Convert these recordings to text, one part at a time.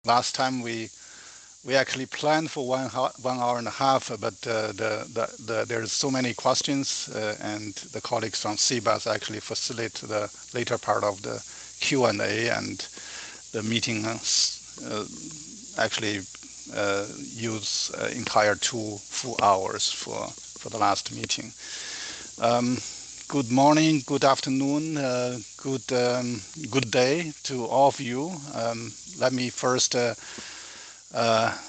Last time we actually planned for 1 hour and a half, but there's so many questions, and the colleagues from CBAS actually facilitate the later part of the Q&A, and the meeting actually use entire 2 full hours for the last meeting. Good morning, good afternoon, good day to all of you. Let me first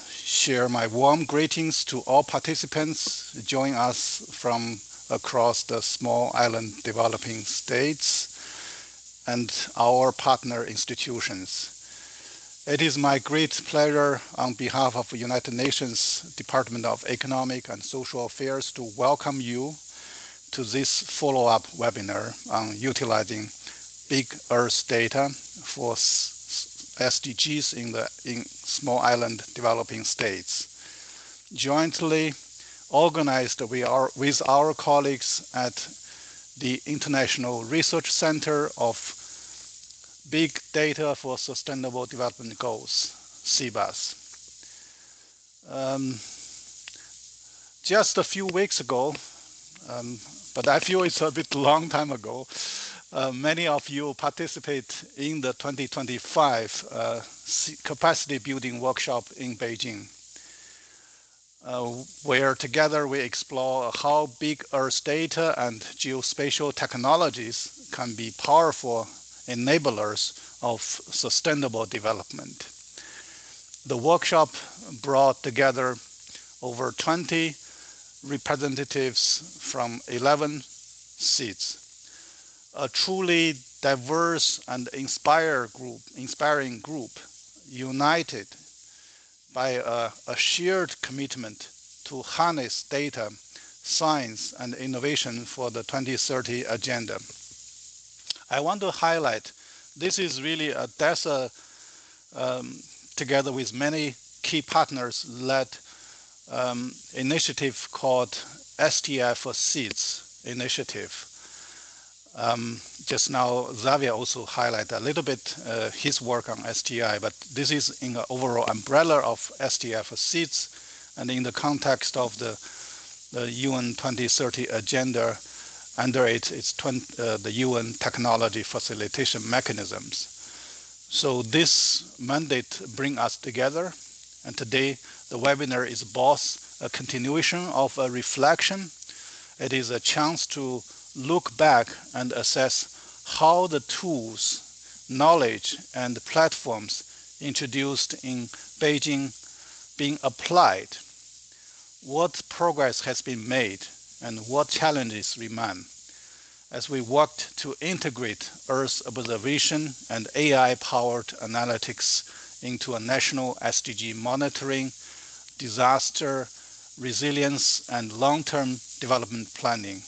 share my warm greetings to all participants joining us from across the small island developing states and our partner institutions. It is my great pleasure on behalf of the United Nations Department of Economic and Social Affairs to welcome you to this follow-up webinar on utilizing big Earth data for SDGs in small island developing states. Jointly organized with our colleagues at the International Research Center of Big Data for Sustainable Development Goals, CBAS. Just a few weeks ago, but I feel it's a bit long time ago, many of you participate in the 2025 capacity building workshop in Beijing, where together we explore how big Earth data and geospatial technologies can be powerful enablers of sustainable development. The workshop brought together over 20 representatives from 11 SIDS, a truly diverse and inspiring group, united by a shared commitment to harness data, science, and innovation for the 2030 agenda. I want to highlight this is really a DESA, together with many key partners, led initiative called STI for SIDS initiative. Just now, Xavier also highlighted a little bit his work on STI, but this is in the overall umbrella of STI for SIDS, and in the context of the UN 2030 agenda, under it's the UN technology facilitation mechanisms. So this mandate brings us together, and today the webinar is both a continuation of a reflection. It is a chance to look back and assess how the tools, knowledge, and platforms introduced in Beijing being applied, what progress has been made, and what challenges remain as we worked to integrate Earth observation and AI-powered analytics into a national SDG monitoring, disaster resilience, and long-term development planning.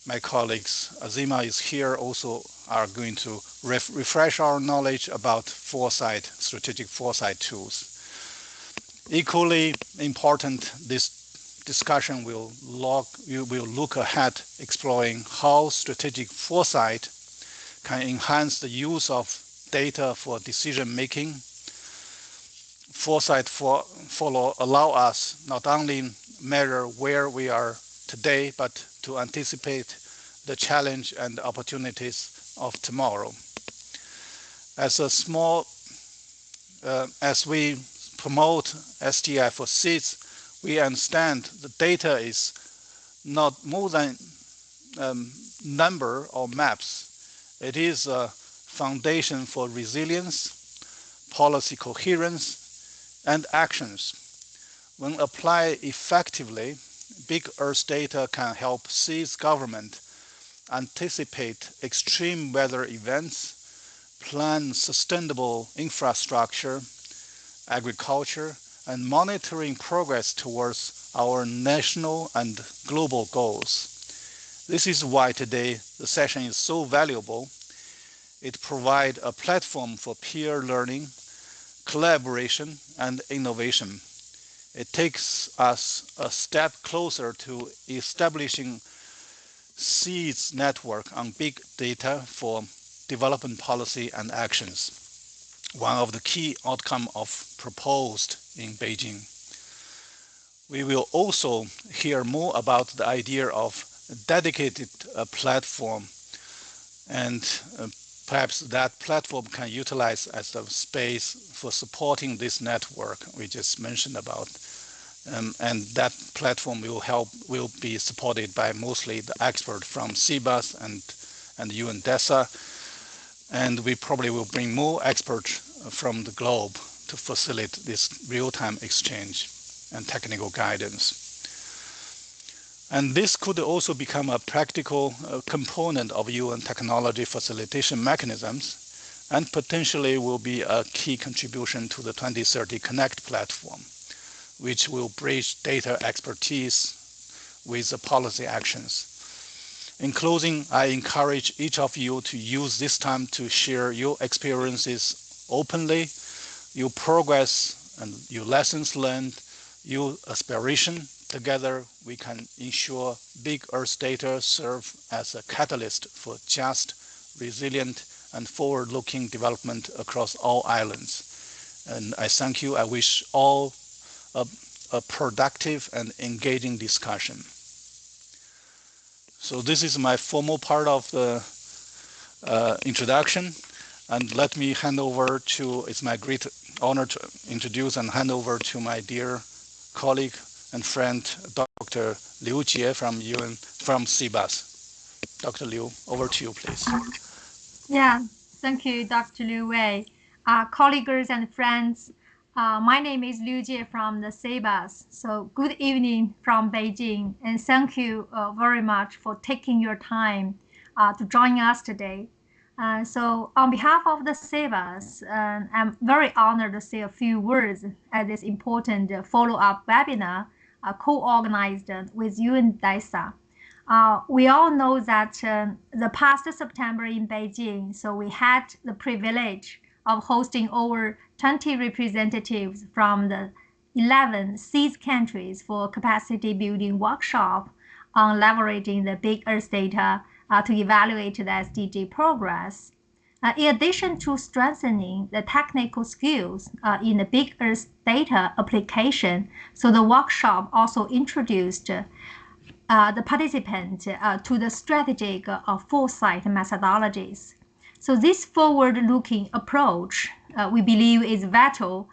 My colleagues, Azima is here, also are going to refresh our knowledge about foresight, strategic foresight tools. Equally important, this discussion will look ahead, exploring how strategic foresight can enhance the use of data for decision making. Foresight allow us not only measure where we are today, but to anticipate the challenge and opportunities of tomorrow. As we promote STI for SIDS, we understand the data is not more than number or maps. It is a foundation for resilience, policy coherence, and actions. When applied effectively, big Earth data can help SIDS government anticipate extreme weather events, plan sustainable infrastructure, agriculture, and monitoring progress towards our national and global goals. This is why today the session is so valuable. It provides a platform for peer learning, collaboration, and innovation. It takes us a step closer to establishing SIDS network on big data for development policy and actions. one of the key outcomes of proposed in Beijing. We will also hear more about the idea of a dedicated platform, and perhaps that platform can utilize as a space for supporting this network we just mentioned about. And that platform will be supported by mostly the experts from CBAS and UN DESA, and we probably will bring more experts from the globe to facilitate this real-time exchange and technical guidance. And this could also become a practical component of UN technology facilitation mechanisms, and potentially will be a key contribution to the 2030 Connect platform, which will bridge data expertise with the policy actions. In closing, I encourage each of you to use this time to share your experiences openly, your progress and your lessons learned, your aspiration. Together, we can ensure big Earth data serve as a catalyst for just, resilient, and forward-looking development across all islands. And I thank you. I wish all a productive and engaging discussion. So this is my formal part of the introduction, and let me hand over to, it's my great honor to introduce and hand over to my dear colleague and friend, Dr. Liu Jie from CBAS. Dr. Liu, over to you, please. Yeah, thank you, Dr. Liu Wei. Colleagues and friends, my name is Liu Jie from the CBAS. So good evening from Beijing, and thank you very much for taking your time to join us today. So on behalf of the CBAS, I'm very honored to say a few words at this important follow-up webinar co-organized with UN DESA. We all know that the past September in Beijing, so we had the privilege of hosting over 20 representatives from the 11 SIDS countries for capacity building workshop on leveraging the big Earth data to evaluate the SDG progress. In addition to strengthening the technical skills in the big Earth data application, so the workshop also introduced the participant to the strategic foresight methodologies. So this forward-looking approach, we believe, is vital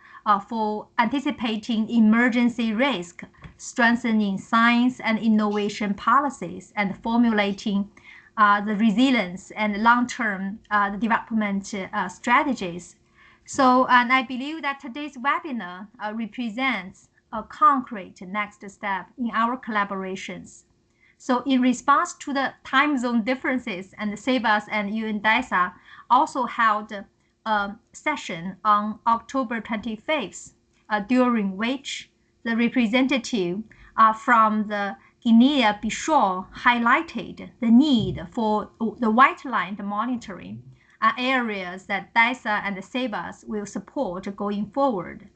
for anticipating emergency risk, strengthening science and innovation policies, and formulating the resilience and long-term development strategies. So, and I believe that today's webinar represents a concrete next step in our collaborations. So in response to the time zone differences, and CBAS and UN DESA also held a session on October 25th, during which the representative from the Guinea-Bissau highlighted the need for the white line monitoring areas that DESA and the CBAS will support going forward.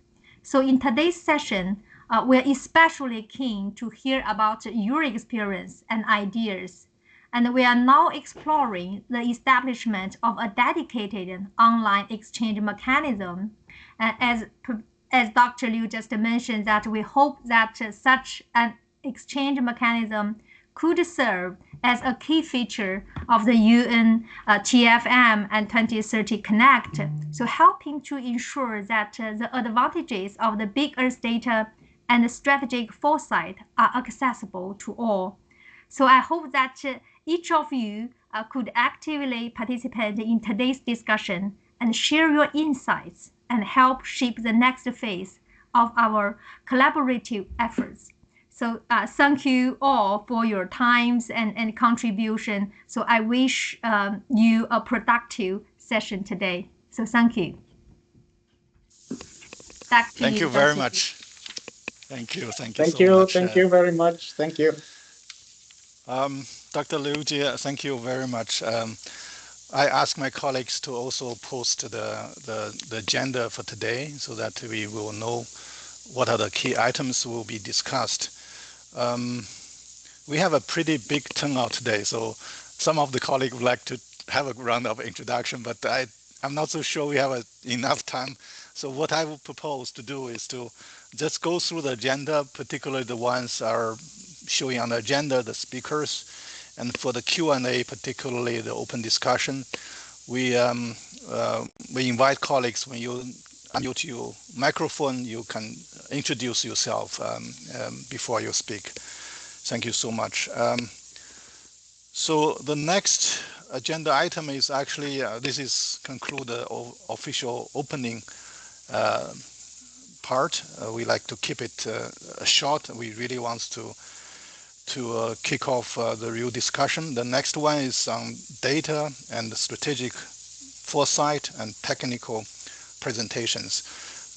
So in today's session, we're especially keen to hear about your experience and ideas. And we are now exploring the establishment of a dedicated online exchange mechanism. As Dr. Liu just mentioned, that we hope that such an exchange mechanism could serve as a key feature of the UN TFM and 2030 Connect, so helping to ensure that the advantages of the big Earth data and the strategic foresight are accessible to all. So I hope that each of you could actively participate in today's discussion and share your insights and help shape the next phase of our collaborative efforts. So thank you all for your times and contribution. So I wish you a productive session today. So thank you. Thank you very much. Thank you so much. Thank you very much. Thank you. Dr. Liu Jie, thank you very much. I asked my colleagues to also post the agenda for today so that we will know what are the key items will be discussed. We have a pretty big turnout today, so some of the colleagues would like to have a round of introduction, but I'm not so sure we have enough time. So what I would propose to do is to just go through the agenda, particularly the ones are showing on the agenda, the speakers, and for the Q&A, particularly the open discussion, we we invite colleagues when you unmute your microphone, you can introduce yourself before you speak. Thank you so much. So the next agenda item is actually, this is conclude the official opening part. We like to keep it short. We really want to kick off the real discussion. The next one is on data and strategic foresight and technical presentations.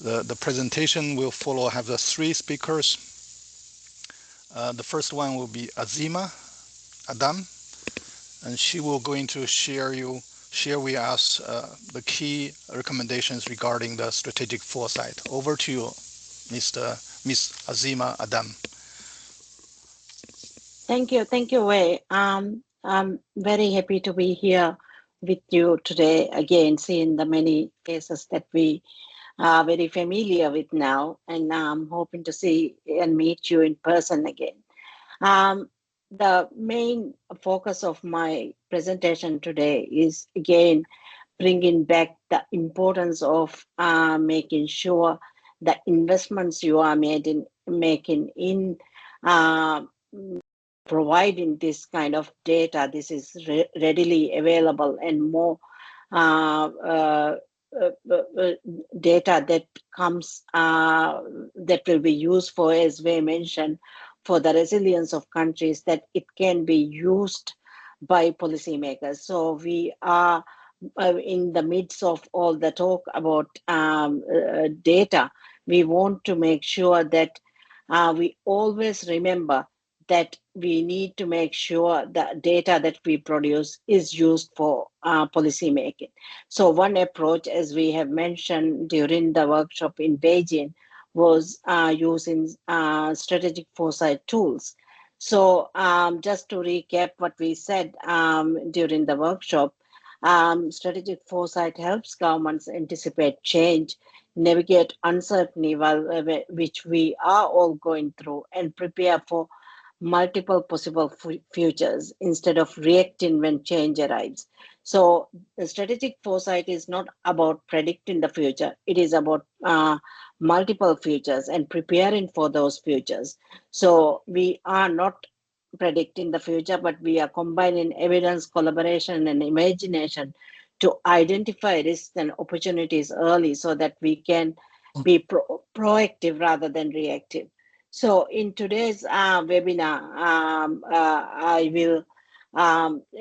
The presentation will follow, have the three speakers. The first one will be Azima Adam, and she will going to share with us the key recommendations regarding the strategic foresight. Over to you, Miss Azima Adam. Thank you, Wei. I'm very happy to be here with you today again, seeing the many faces that we are very familiar with now, and I'm hoping to see and meet you in person again. The main focus of my presentation today is again bringing back the importance of making sure the investments you are making in providing this kind of data. This is readily available and more data that comes that will be used for, as we mentioned, for the resilience of countries, that it can be used by policymakers. So we are in the midst of all the talk about data. We want to make sure that we always remember that we need to make sure the data that we produce is used for policy making. So one approach, as we have mentioned during the workshop in Beijing, was using strategic foresight tools. So just to recap what we said during the workshop, strategic foresight helps governments anticipate change, navigate uncertainty, which we are all going through, and prepare for multiple possible futures instead of reacting when change arrives. So the strategic foresight is not about predicting the future. It is about multiple futures and preparing for those futures. So we are not predicting the future, but we are combining evidence, collaboration, and imagination to identify risks and opportunities early so that we can be proactive rather than reactive. So in today's webinar, I will,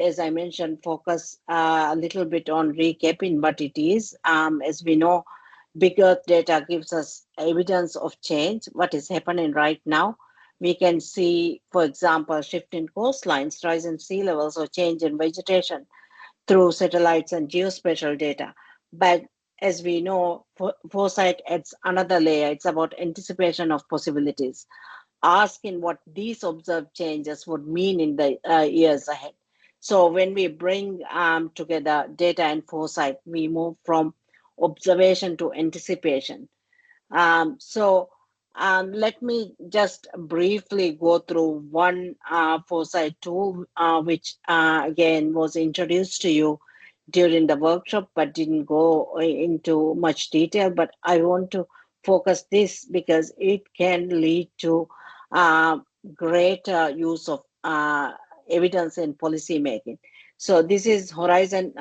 as I mentioned, focus a little bit on recapping what it is. As we know, Big Earth data gives us evidence of change, what is happening right now. We can see, for example, shift in coastlines, rise in sea levels, or change in vegetation through satellites and geospatial data. But as we know, foresight adds another layer. It's about anticipation of possibilities, asking what these observed changes would mean in the years ahead. So when we bring together data and foresight, we move from observation to anticipation. Let me just briefly go through one foresight tool, which again was introduced to you during the workshop, but didn't go into much detail. But I want to focus this because it can lead to greater use of evidence in policy making. So this is horizon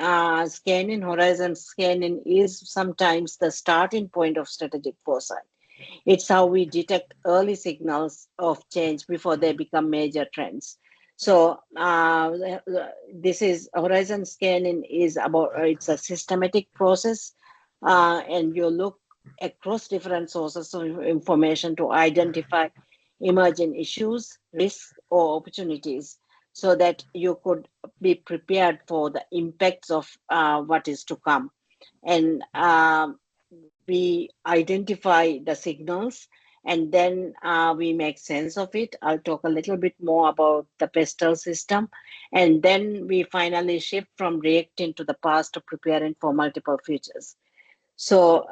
scanning. Horizon scanning is sometimes the starting point of strategic foresight. It's how we detect early signals of change before they become major trends. So this is horizon scanning is about, it's a systematic process, and you look across different sources of information to identify emerging issues, risks, or opportunities so that you could be prepared for the impacts of what is to come. And we identify the signals and then we make sense of it. I'll talk a little bit more about the pestle system, and then we finally shift from reacting to the past to preparing for multiple futures. So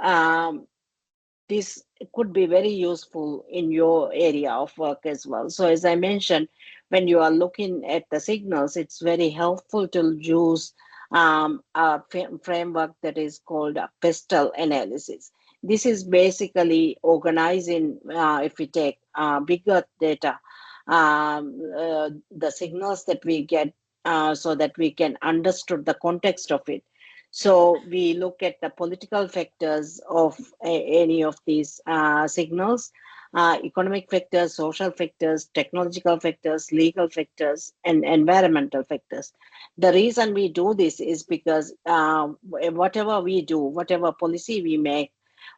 this could be very useful in your area of work as well. So as I mentioned, when you are looking at the signals, it's very helpful to use a framework that is called a pestle analysis. This is basically organizing, if we take big earth data, the signals that we get, so that we can understand the context of it. So we look at the political factors of any of these signals, economic factors, social factors, technological factors, legal factors, and environmental factors. The reason we do this is because whatever we do, whatever policy we make,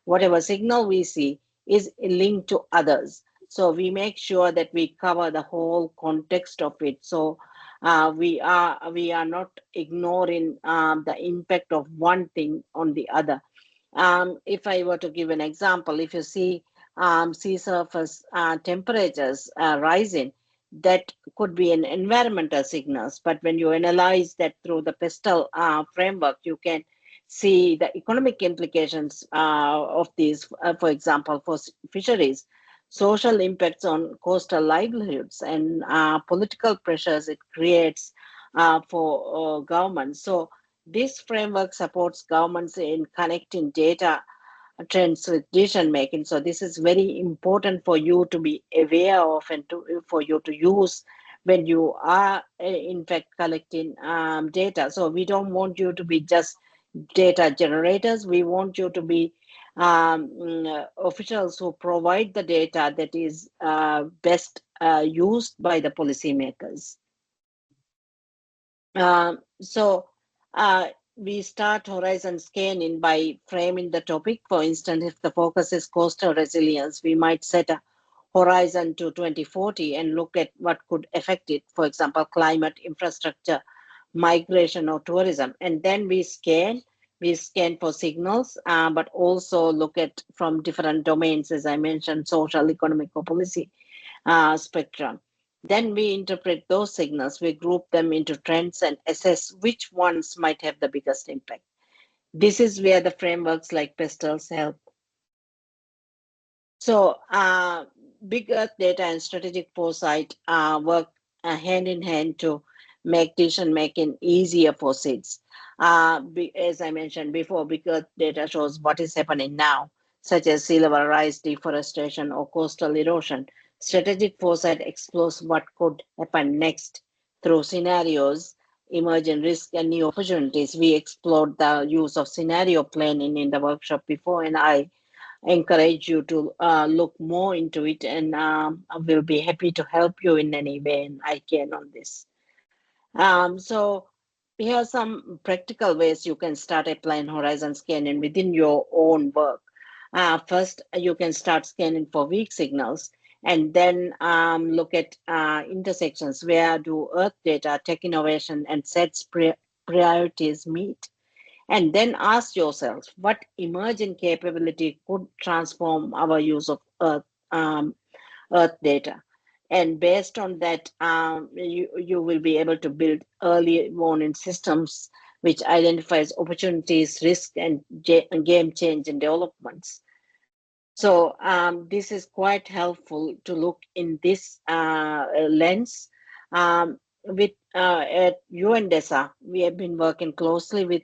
whatever signal we see is linked to others. So we make sure that we cover the whole context of it. So we are not ignoring the impact of one thing on the other. If I were to give an example, if you see sea surface temperatures rising, that could be an environmental signals. But when you analyze that through the pestle framework, you can see the economic implications of these. For example, for fisheries, social impacts on coastal livelihoods, and political pressures it creates for governments. So this framework supports governments in connecting data trends with decision making. So this is very important for you to be aware of, and for you to use when you are in fact collecting data. So we don't want you to be just data generators. We want you to be officials who provide the data that is best used by the policymakers. So we start horizon scanning by framing the topic. For instance, if the focus is coastal resilience, we might set a horizon to 2040 and look at what could affect it. For example, climate, infrastructure, migration, or tourism. And then we scan. We scan for signals, but also look at from different domains, as I mentioned, social, economic, or policy spectrum. Then we interpret those signals, we group them into trends and assess which ones might have the biggest impact. This is where the frameworks like Pestles help. So, big earth data and strategic foresight work hand in hand to make decision making easier for SIDS. As I mentioned before, big earth data shows what is happening now, such as sea level rise, deforestation, or coastal erosion. Strategic foresight explores what could happen next through scenarios, emerging risks, and new opportunities. We explored the use of scenario planning in the workshop before, and I encourage you to look more into it, and I will be happy to help you in any way I can on this. So here are some practical ways you can start applying horizon scanning within your own work. First, you can start scanning for weak signals, and then look at intersections. Where do Earth data, tech innovation, and SETS priorities meet? And then ask yourself what emerging capability could transform our use of Earth data. And based on that, you will be able to build early warning systems which identifies opportunities, risk, and game changing developments. So this is quite helpful to look in this lens. With at UNDESA, we have been working closely with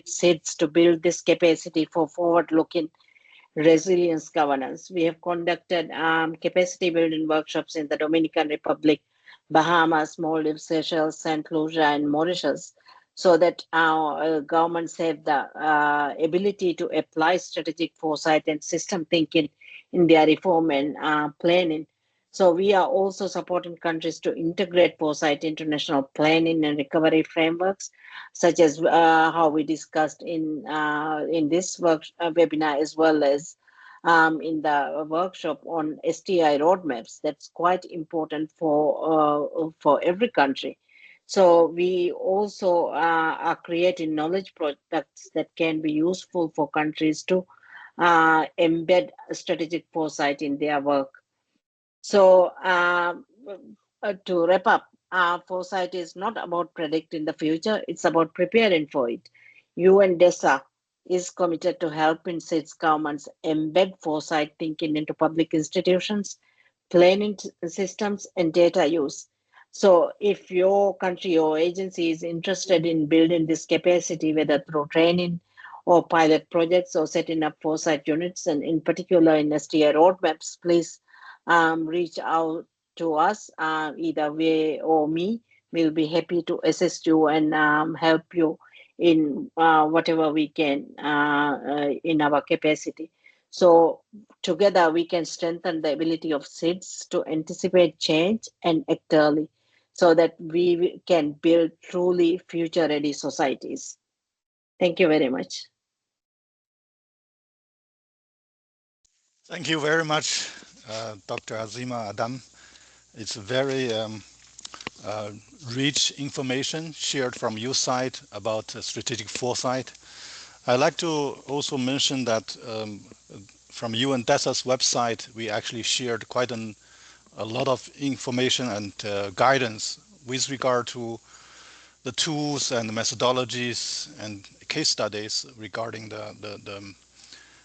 SIDS to build this capacity for forward-looking resilience governance. We have conducted capacity building workshops in the Dominican Republic, Bahamas, Maldives, Seychelles, St. Lucia, and Mauritius, so that our governments have the ability to apply strategic foresight and system thinking in their reform and planning. So we are also supporting countries to integrate foresight into national planning and recovery frameworks, such as how we discussed in this webinar, as well as in the workshop on STI roadmaps. That's quite important for every country. So we also are creating knowledge products that can be useful for countries to embed strategic foresight in their work. So to wrap up, foresight is not about predicting the future, it's about preparing for it. UN DESA is committed to helping SIDS governments embed foresight thinking into public institutions, planning systems, and data use. So, if your country or agency is interested in building this capacity, whether through training or pilot projects or setting up foresight units, and in particular in STI roadmaps, please reach out to us, either way or me. We'll be happy to assist you and help you in whatever we can in our capacity. So together we can strengthen the ability of SIDS to anticipate change and act early so that we can build truly future ready societies. Thank you very much. Thank you very much, Dr. Azima Adam. It's very rich information shared from your side about strategic foresight. I'd like to also mention that from you and DESA's website, we actually shared quite a lot of information and guidance with regard to the tools and methodologies and case studies regarding the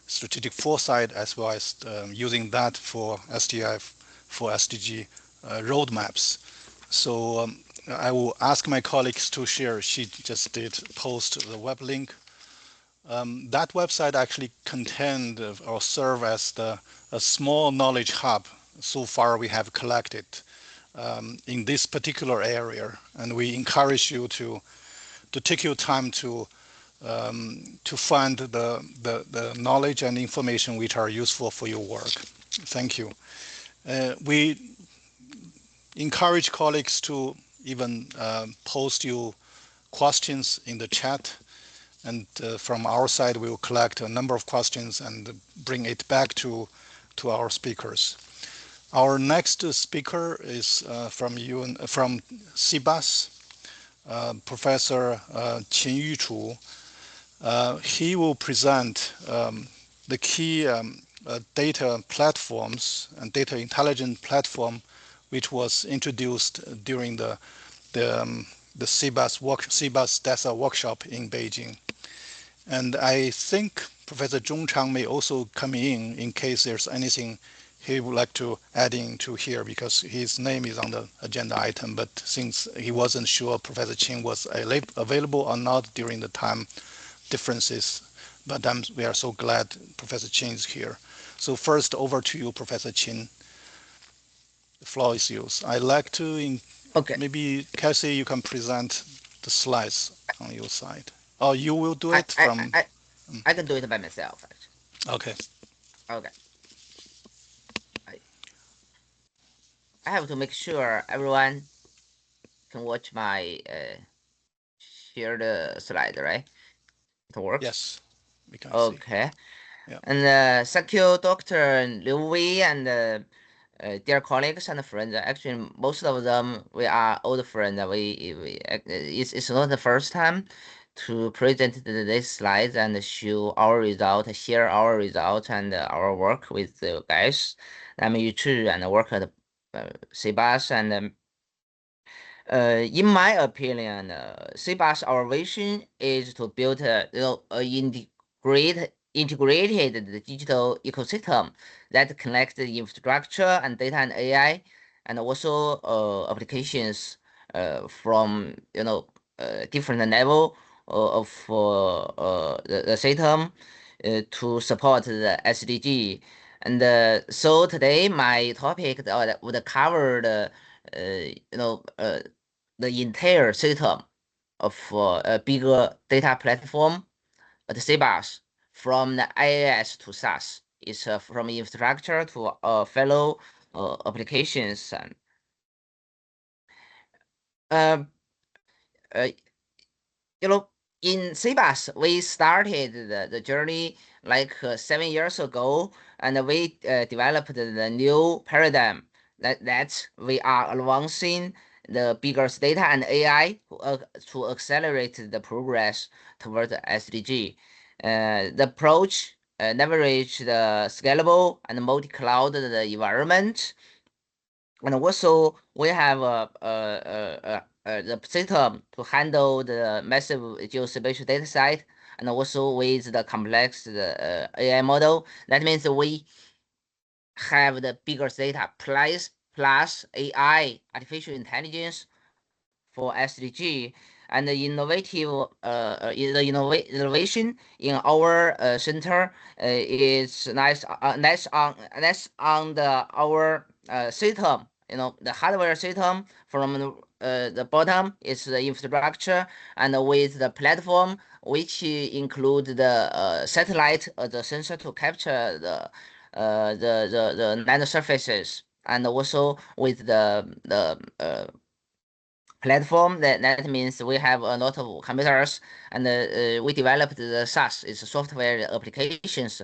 strategic foresight, as well as using that for SDI, for SDG roadmaps. So I will ask my colleagues to share. She just did post the web link. That website actually contained or serve as a small knowledge hub so far we have collected in this particular area, and we encourage you to take your time to find the knowledge and information which are useful for your work. Thank you. We encourage colleagues to even post your questions in the chat, and from our side we will collect a number of questions and bring it back to our speakers. Our next speaker is from CBAS, Professor Qin Yuchu. He will present the key data platforms and data intelligence platform which was introduced during the CBAS DESA workshop in Beijing. And I think Professor Zhong Chang may also come in case there's anything he would like to add into here, because his name is on the agenda item, but since he wasn't sure Professor Qin was available or not during the time differences, but we are so glad Professor Qin is here. So first, over to you, Professor Qin. The floor is yours. I'd like to, Okay. Maybe Cassie, you can present the slides on your side. Oh, you will do it from... I can do it by myself, actually. Okay. Okay. I have to make sure everyone can watch my shared slide, right? It works? Yes, we can okay. See. Yeah. And thank you, Dr. Liu Wei, and dear colleagues and friends. Actually, most of them, we are old friends. It's not the first time to present this slide and show our result, share our result and our work with the guys. I'm Yuchu and I work at CBAS, and in my opinion, CBAS, our vision is to build a integrated digital ecosystem that connects the infrastructure and data and AI, and also applications from different level of the system to support the SDG. And so today my topic would cover the entire system of a bigger data platform at CBAS, from the IaaS to SaaS. It's from infrastructure to fellow applications. And in CBAS, we started the journey like 7 years ago, and we developed the new paradigm that we are advancing the bigger data and AI to accelerate the progress toward the SDG. The approach leverage the scalable and multi-cloud environment. And also we have the system to handle the massive geospatial data set, and also with the complex AI model. That means we have the bigger data plus AI, artificial intelligence for SDG, and the innovation in our center is nice on our system. The hardware system from the bottom is the infrastructure, and with the platform, which include the satellite, the sensor to capture the land surfaces, and also with the platform. That means we have a lot of computers, and we developed the SaaS, is software applications,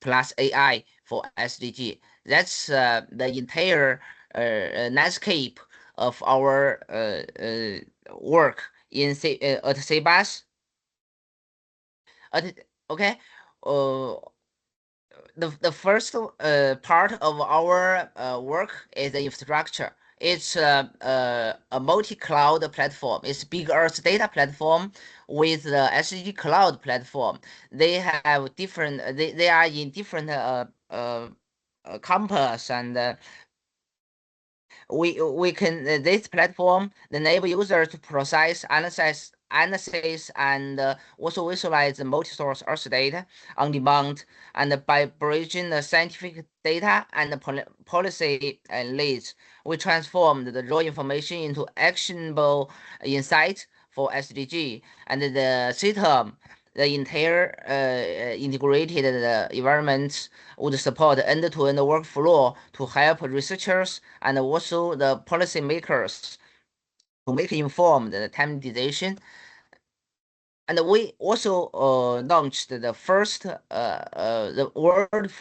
plus AI for SDG. That's the entire landscape of our work at CBAS. Okay. The first part of our work is the infrastructure. It's a multi-cloud platform. It's Big Earth data platform with the SDG cloud platform. They have different. They are in different campus, and we can this platform enable users to process, analyze, and also visualize the multi-source Earth data on demand, and by bridging the scientific data and the policy leads, we transform the raw information into actionable insights for SDG, and the system. The entire integrated environment would support end-to-end workflow to help researchers and also the policymakers to make informed timely decision. And we also launched the world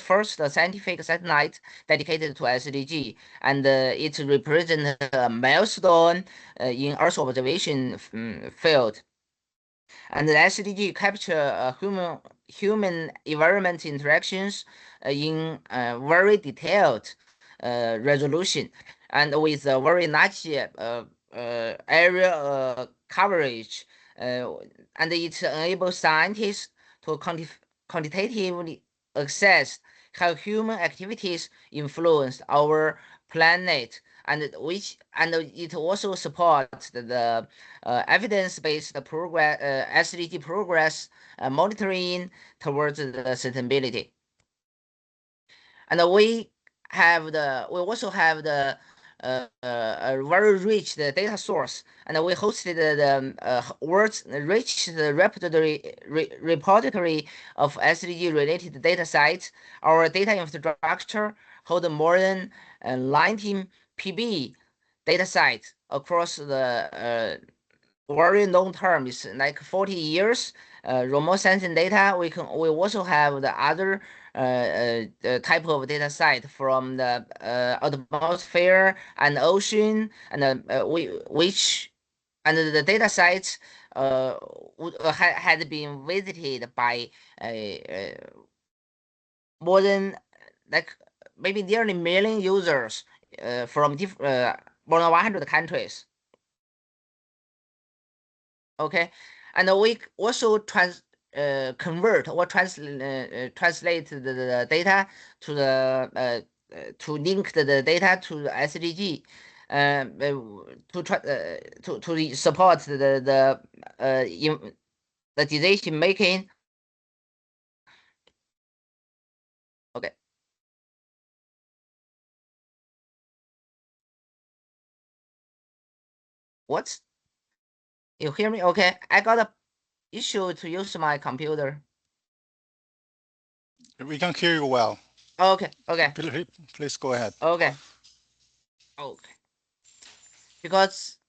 first scientific satellite dedicated to SDG, and it represents a milestone in Earth observation field. And the SDG capture human environment interactions in very detailed resolution, and with a very large area coverage, and it enables scientists to quantitatively assess how human activities influence our planet, and it also supports the evidence-based progress, SDG progress monitoring towards the sustainability. And we also have the a very rich data source, and we hosted the world's richest repository of SDG related data sites. Our data infrastructure hold more than 19 PB data sites across the very long term. It's like 40 years. Remote sensing data. We also have the other type of data set from the atmosphere and ocean, and the data sites had been visited by more than like maybe nearly million users from more than 100 countries. Okay, and we also convert or translate the data to the to link the data to the SDG, to support the decision making. Okay. What? You hear me? Okay, I got a issue to use my computer. We can hear you well. Okay. Please go ahead. Okay. Because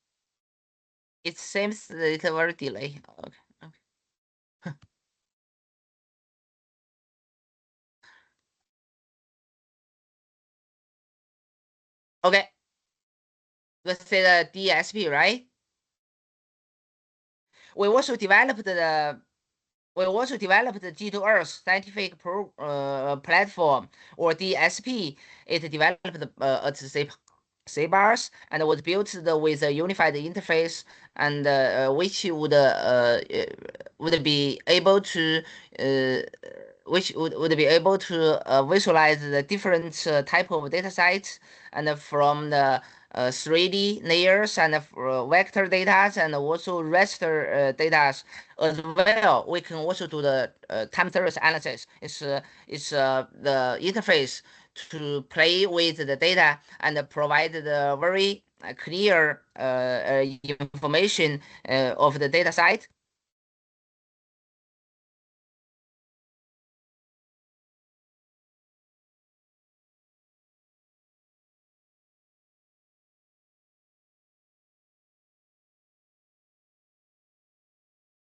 it seems that it's a very delay. Okay. Okay. Let's say the DSP, right? We also developed we also developed the G2Earth scientific platform, or DSP. It developed at CBAS and was built with a unified interface, and which would be able to would be able to visualize the different type of data sets, and from the 3D layers and vector data, and also raster data as well. We can also do the time series analysis. It's the interface to play with the data and provide the very clear information of the data site.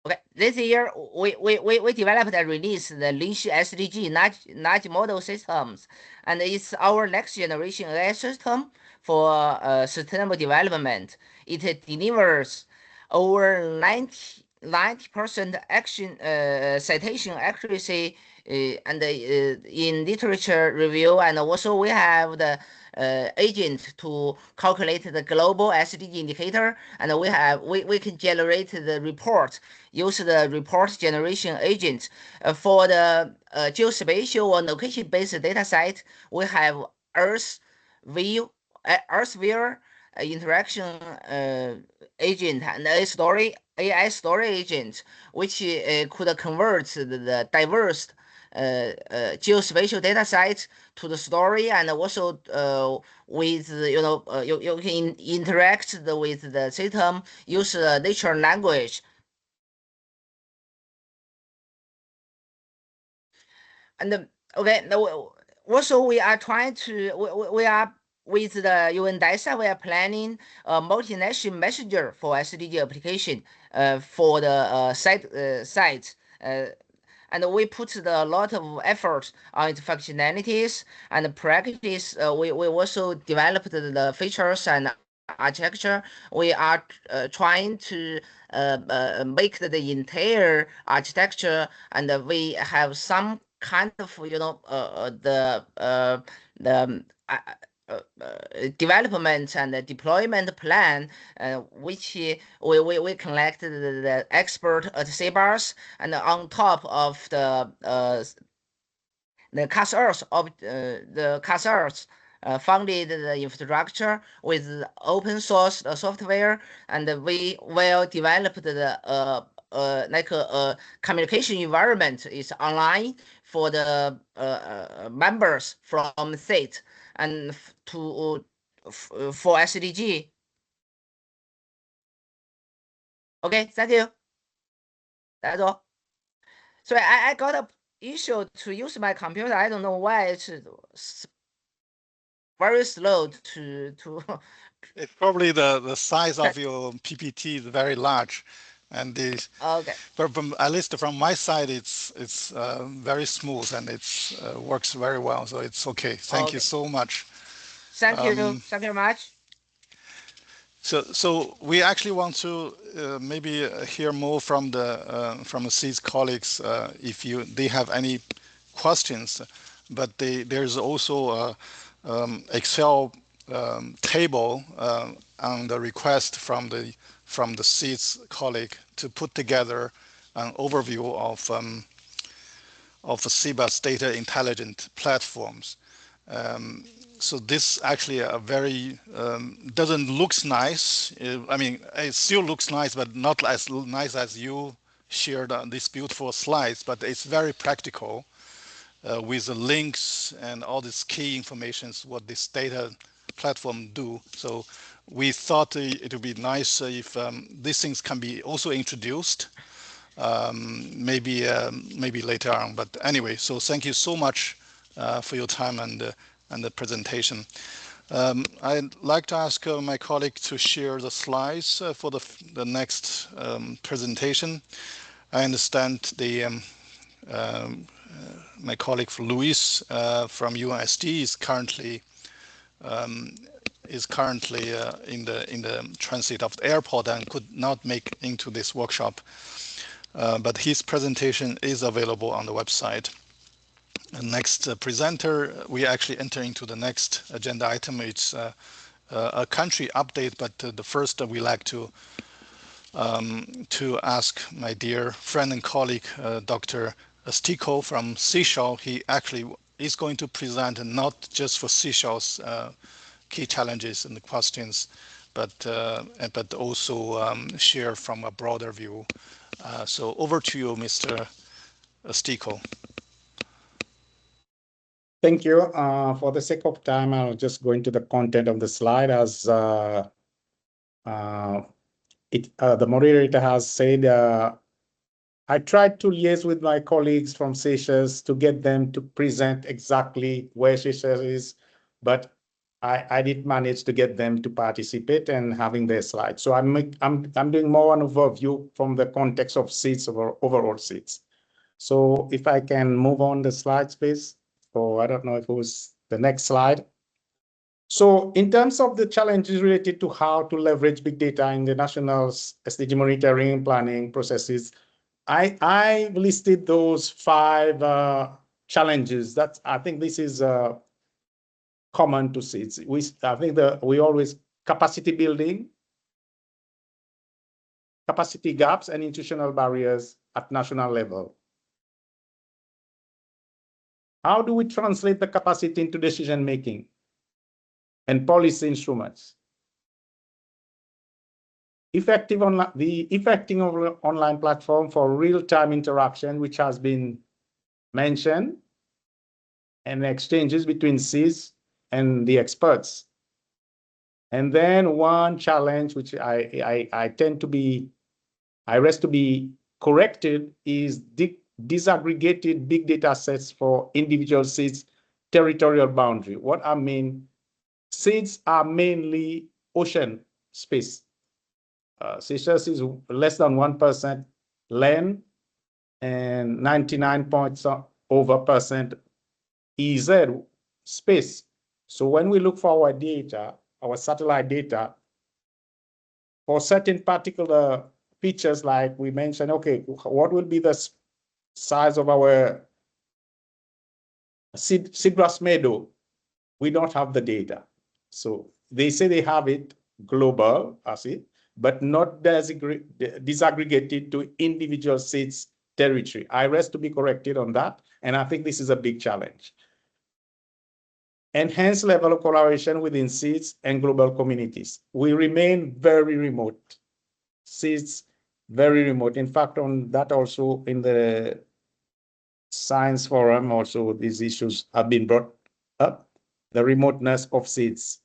Okay, this year we developed and released the Linshi SDG large model systems, and it's our next generation AI system for sustainable development. It delivers over 90% action citation accuracy and in literature review, and also we have the agent to calculate the global SDG indicator, and we can generate the report, use the report generation agent. For the geospatial or location-based data set, we have Earth view, Earthview interaction agent, and AI story agent, which could convert the diverse geospatial data sets to the story, and also with you can interact with the system, use natural language. And okay, also we are trying to we are with the UN DESA, we are planning a multinational messenger for SDG application for the sites. And we put a lot of effort on its functionalities and practice. We also developed the features and architecture. We are trying to make the entire architecture, and we have some kind of the development and the deployment plan, which we collected the expert at CBAS, and on top of the Cas Earth of the Cas Earth funded the infrastructure with open source software, and we will develop the like a communication environment is online for the members from state and for SDG. Okay, thank you. That's all. So I got a issue to use my computer. I don't know why it's very slow to It's probably the size of your PPT is very large, and okay. but at least from my side, it's very smooth, and it's works very well. So it's okay. Thank you so much. Thank you. Thank you very much. So we actually want to maybe hear more from the SIDS colleagues if they have any questions, but there's also a Excel table on the request from the SIDS colleague to put together an overview of the CBAS data intelligent platforms. So this actually a very doesn't looks nice. I mean, it still looks nice, but not as nice as you shared on these beautiful slides. But it's very practical with the links and all this key informations what this data platform do. So we thought it would be nice if these things can be also introduced. Maybe later on. But anyway, so thank you so much for your time and the presentation. I'd like to ask my colleague to share the slides for the next presentation. I understand my colleague Luis from UNSD is currently in the transit of the airport and could not make into this workshop. but his presentation is available on the website. The next presenter, we actually enter into the next agenda item. It's a country update, but the first we like to ask my dear friend and colleague, Dr. Stiko from Seychelles. He actually is going to present not just for Seychelles key challenges and the questions, but also share from a broader view. So over to you, Mr. Stiko. Thank you. For the sake of time, I'll just go into the content of the slide as the moderator has said. I tried to liaise with my colleagues from Seychelles to get them to present exactly where Seychelles is, but I did manage to get them to participate and having their slides. So I'm doing more an overview from the context of SIDS or overall SIDS. So if I can move on the slides, please. Or I don't know if it was the next slide. So in terms of the challenges related to how to leverage big data in the national SDG monitoring and planning processes, I listed those 5 challenges. I think this is common to SIDS. I think we always capacity building, capacity gaps, and institutional barriers at national level. How do we translate the capacity into decision making and policy instruments? The effective online platform for real-time interaction, which has been mentioned, and exchanges between SIDS and the experts. And then one challenge, which I rest to be corrected, is disaggregated big data sets for individual SIDS territorial boundary. What I mean, SIDS are mainly ocean space. Seychelles is less than 1% land and 99% EZ space. So when we look for our data, our satellite data, for certain particular features, like we mentioned, okay, what will be the size of our seagrass meadow? We don't have the data. So they say they have it global, but not disaggregated to individual SIDS territory. I rest to be corrected on that, and I think this is a big challenge. Enhanced level of collaboration within SIDS and global communities. We remain very remote. SIDS, very remote. In fact, on that also in the Science Forum, also these issues have been brought up. The remoteness of SIDS.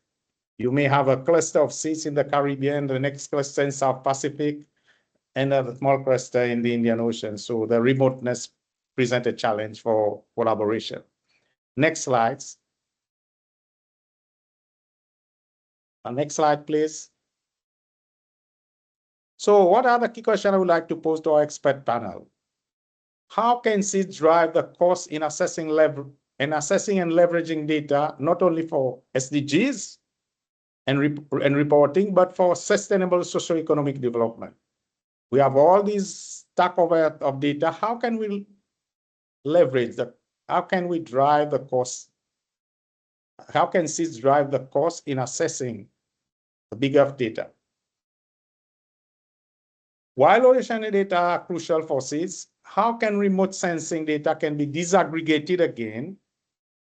You may have a cluster of SIDS in the Caribbean, the next cluster in South Pacific, and a small cluster in the Indian Ocean. So the remoteness presents a challenge for collaboration. Next slides. Next slide, please. So what are the key questions I would like to pose to our expert panel? How can SIDS drive the cost in assessing and leveraging data, not only for SDGs and reporting, but for sustainable socioeconomic development? We have all these stack of data. How can we leverage that? How can we drive the cost? How can SIDS drive the cost in assessing the bigger data? While ocean data are crucial for SIDS, how can remote sensing data can be disaggregated again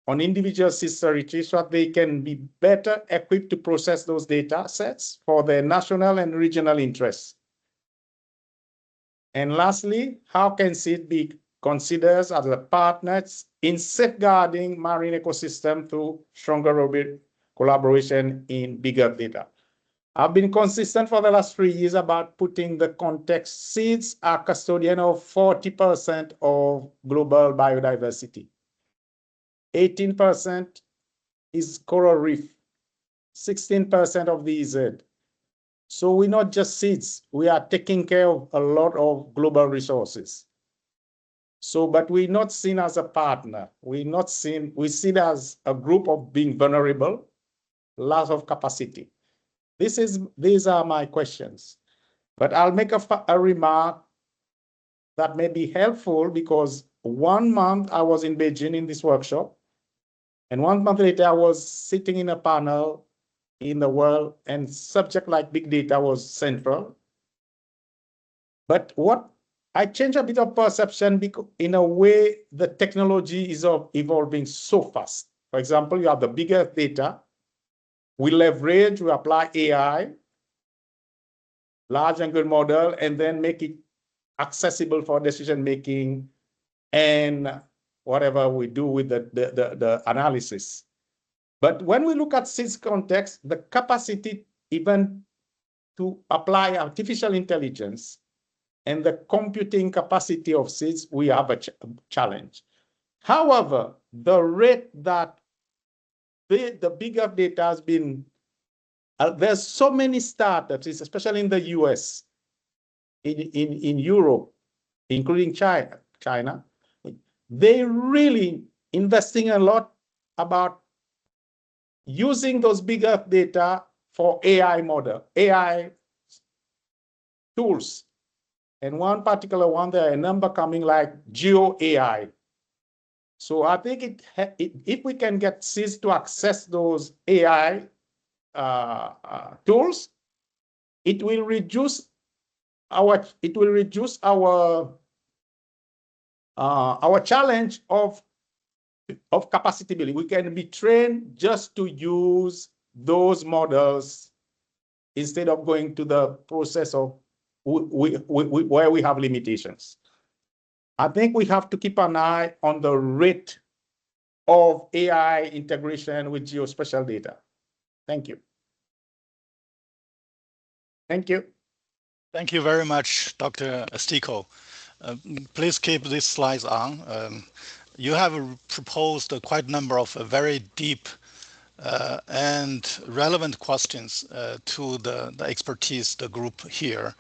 on individual SIDS territories so that they can be better equipped to process those data sets for their national and regional interests? And lastly, how can SIDS be considered as a partner in safeguarding marine ecosystem through stronger collaboration in bigger data? I've been consistent for the last 3 years about putting the context. SIDS are custodian of 40% of global biodiversity. 18% is coral reef, 16% of the EZ. So we're not just SIDS, we are taking care of a lot of global resources. So, but we're not seen as a partner. We see it as a group of being vulnerable, loss of capacity. These are my questions, but I'll make a remark that may be helpful, because 1 month I was in Beijing in this workshop, and 1 month later I was sitting in a panel in the world, and subject like big data was central. But what I changed a bit of perception, because in a way the technology is evolving so fast. For example, you have the bigger data, we leverage, we apply AI, large language model, and then make it accessible for decision making and whatever we do with the analysis. But when we look at SIDS context, the capacity even to apply artificial intelligence and the computing capacity of SIDS, we have a challenge. However, the rate that the bigger data has been, there's so many startups, especially in the US, in Europe, including China, they really investing a lot about using those bigger data for AI tools. And one particular one, there are a number coming like Geo AI. So I think if we can get SIDS to access those AI tools, it will reduce our challenge of capacity building. We can be trained just to use those models instead of going to the process of where we have limitations. I think we have to keep an eye on the rate of AI integration with geospatial data. Thank you. Thank you. Thank you very much, Dr. Stico. Please keep these slides on. You have proposed quite a number of very deep and relevant questions to the expertise, the group here.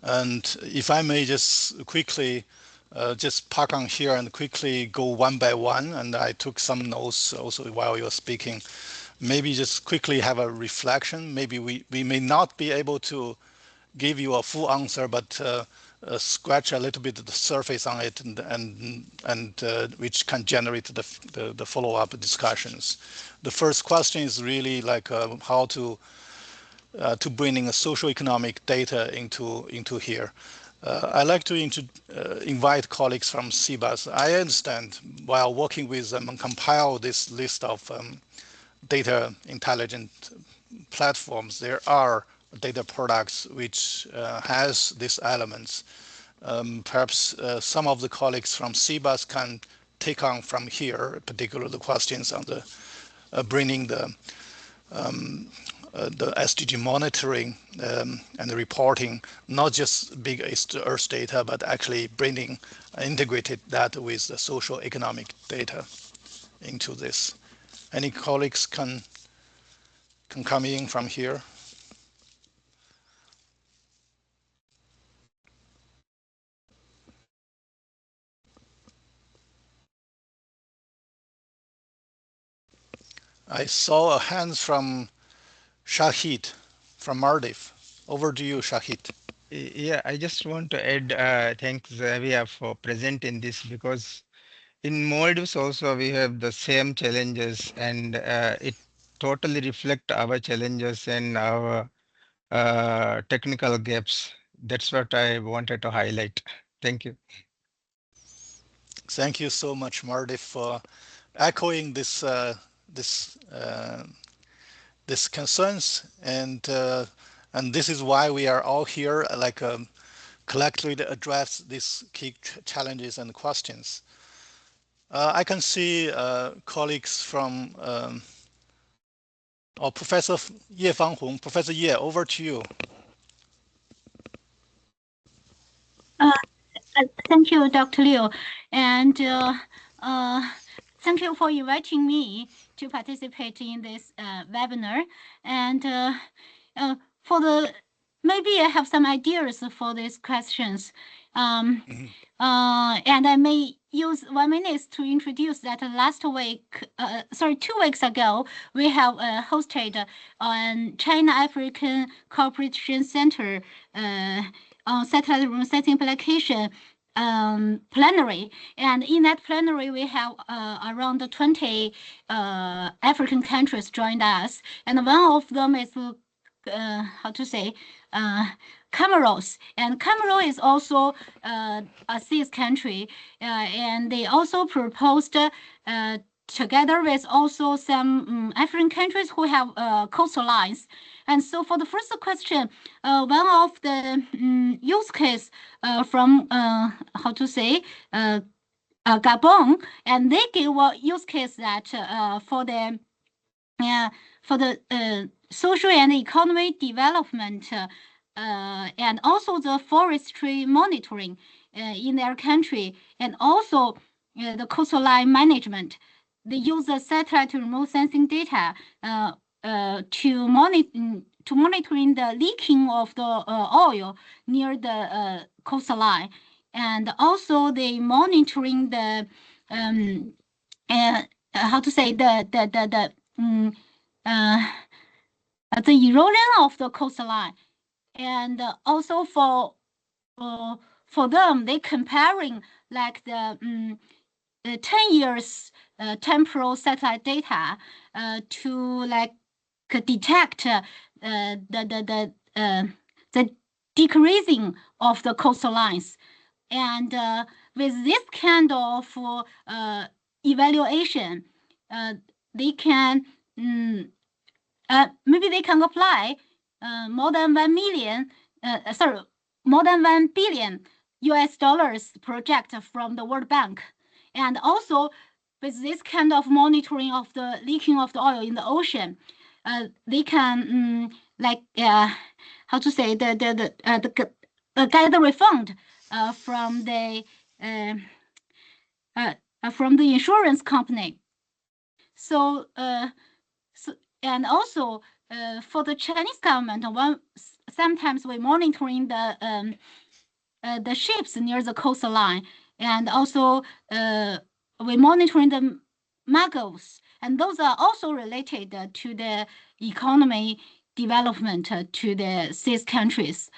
And if I may just quickly just park on here and quickly go one by one, and I took some notes also while you were speaking. Maybe just quickly have a reflection. Maybe we may not be able to give you a full answer, but scratch a little bit of the surface on it, and which can generate the follow-up discussions. The first question is really like how to bringing a socio-economic data into here. I like to invite colleagues from CBAS. I understand while working with them and compile this list of data intelligent platforms, there are data products which has these elements. Perhaps some of the colleagues from CBAS can take on from here, particularly the questions on the bringing the SDG monitoring and the reporting, not just big Earth data, but actually bringing integrated that with the social economic data into this. Any colleagues can come in from here? I saw a hand from Shahid from Maldives. Over to you, Shahid. Yeah, I just want to add, thanks Xavier for presenting this, because in Maldives also we have the same challenges, and it totally reflect our challenges and our technical gaps. That's what I wanted to highlight. Thank you. Thank you so much, Marty, for echoing this concerns, and this is why we are all here, like collectively to address these key challenges and questions. I can see colleagues from Professor Ye Fanghong. Professor Ye, over to you. Thank you, Dr. Liu, and thank you for inviting me to participate in this webinar. And maybe I have some ideas for these questions. And I may use 1 minute to introduce that last week, 2 weeks ago, we have hosted on China African Cooperation Center on satellite remote sensing application plenary, and in that plenary we have around 20 African countries joined us, and one of them is how to say Comoros, and Comoros is also a SIDS country, and they also proposed together with also some African countries who have coastlines. And so for the first question, one of the use case from how to say Gabon, and they give a use case that for the social and economic development and also the forestry monitoring in their country, and also the coastline management. They use the satellite remote sensing data to monitoring the leaking of the oil near the coastline, and also they monitoring the how to say the erosion of the coastline, and also for them they comparing like the 10 years temporal satellite data to like detect the decreasing of the coastlines, and with this kind of evaluation, they can maybe they can apply more than 1 billion US dollars project from the World Bank, and also with this kind of monitoring of the leaking of the oil in the ocean, they can like how to say get the refund from the insurance company. So and also for the Chinese government, sometimes we monitoring the ships near the coastline, and also we monitoring the mangroves, and those are also related to the economy development to the SIDS countries.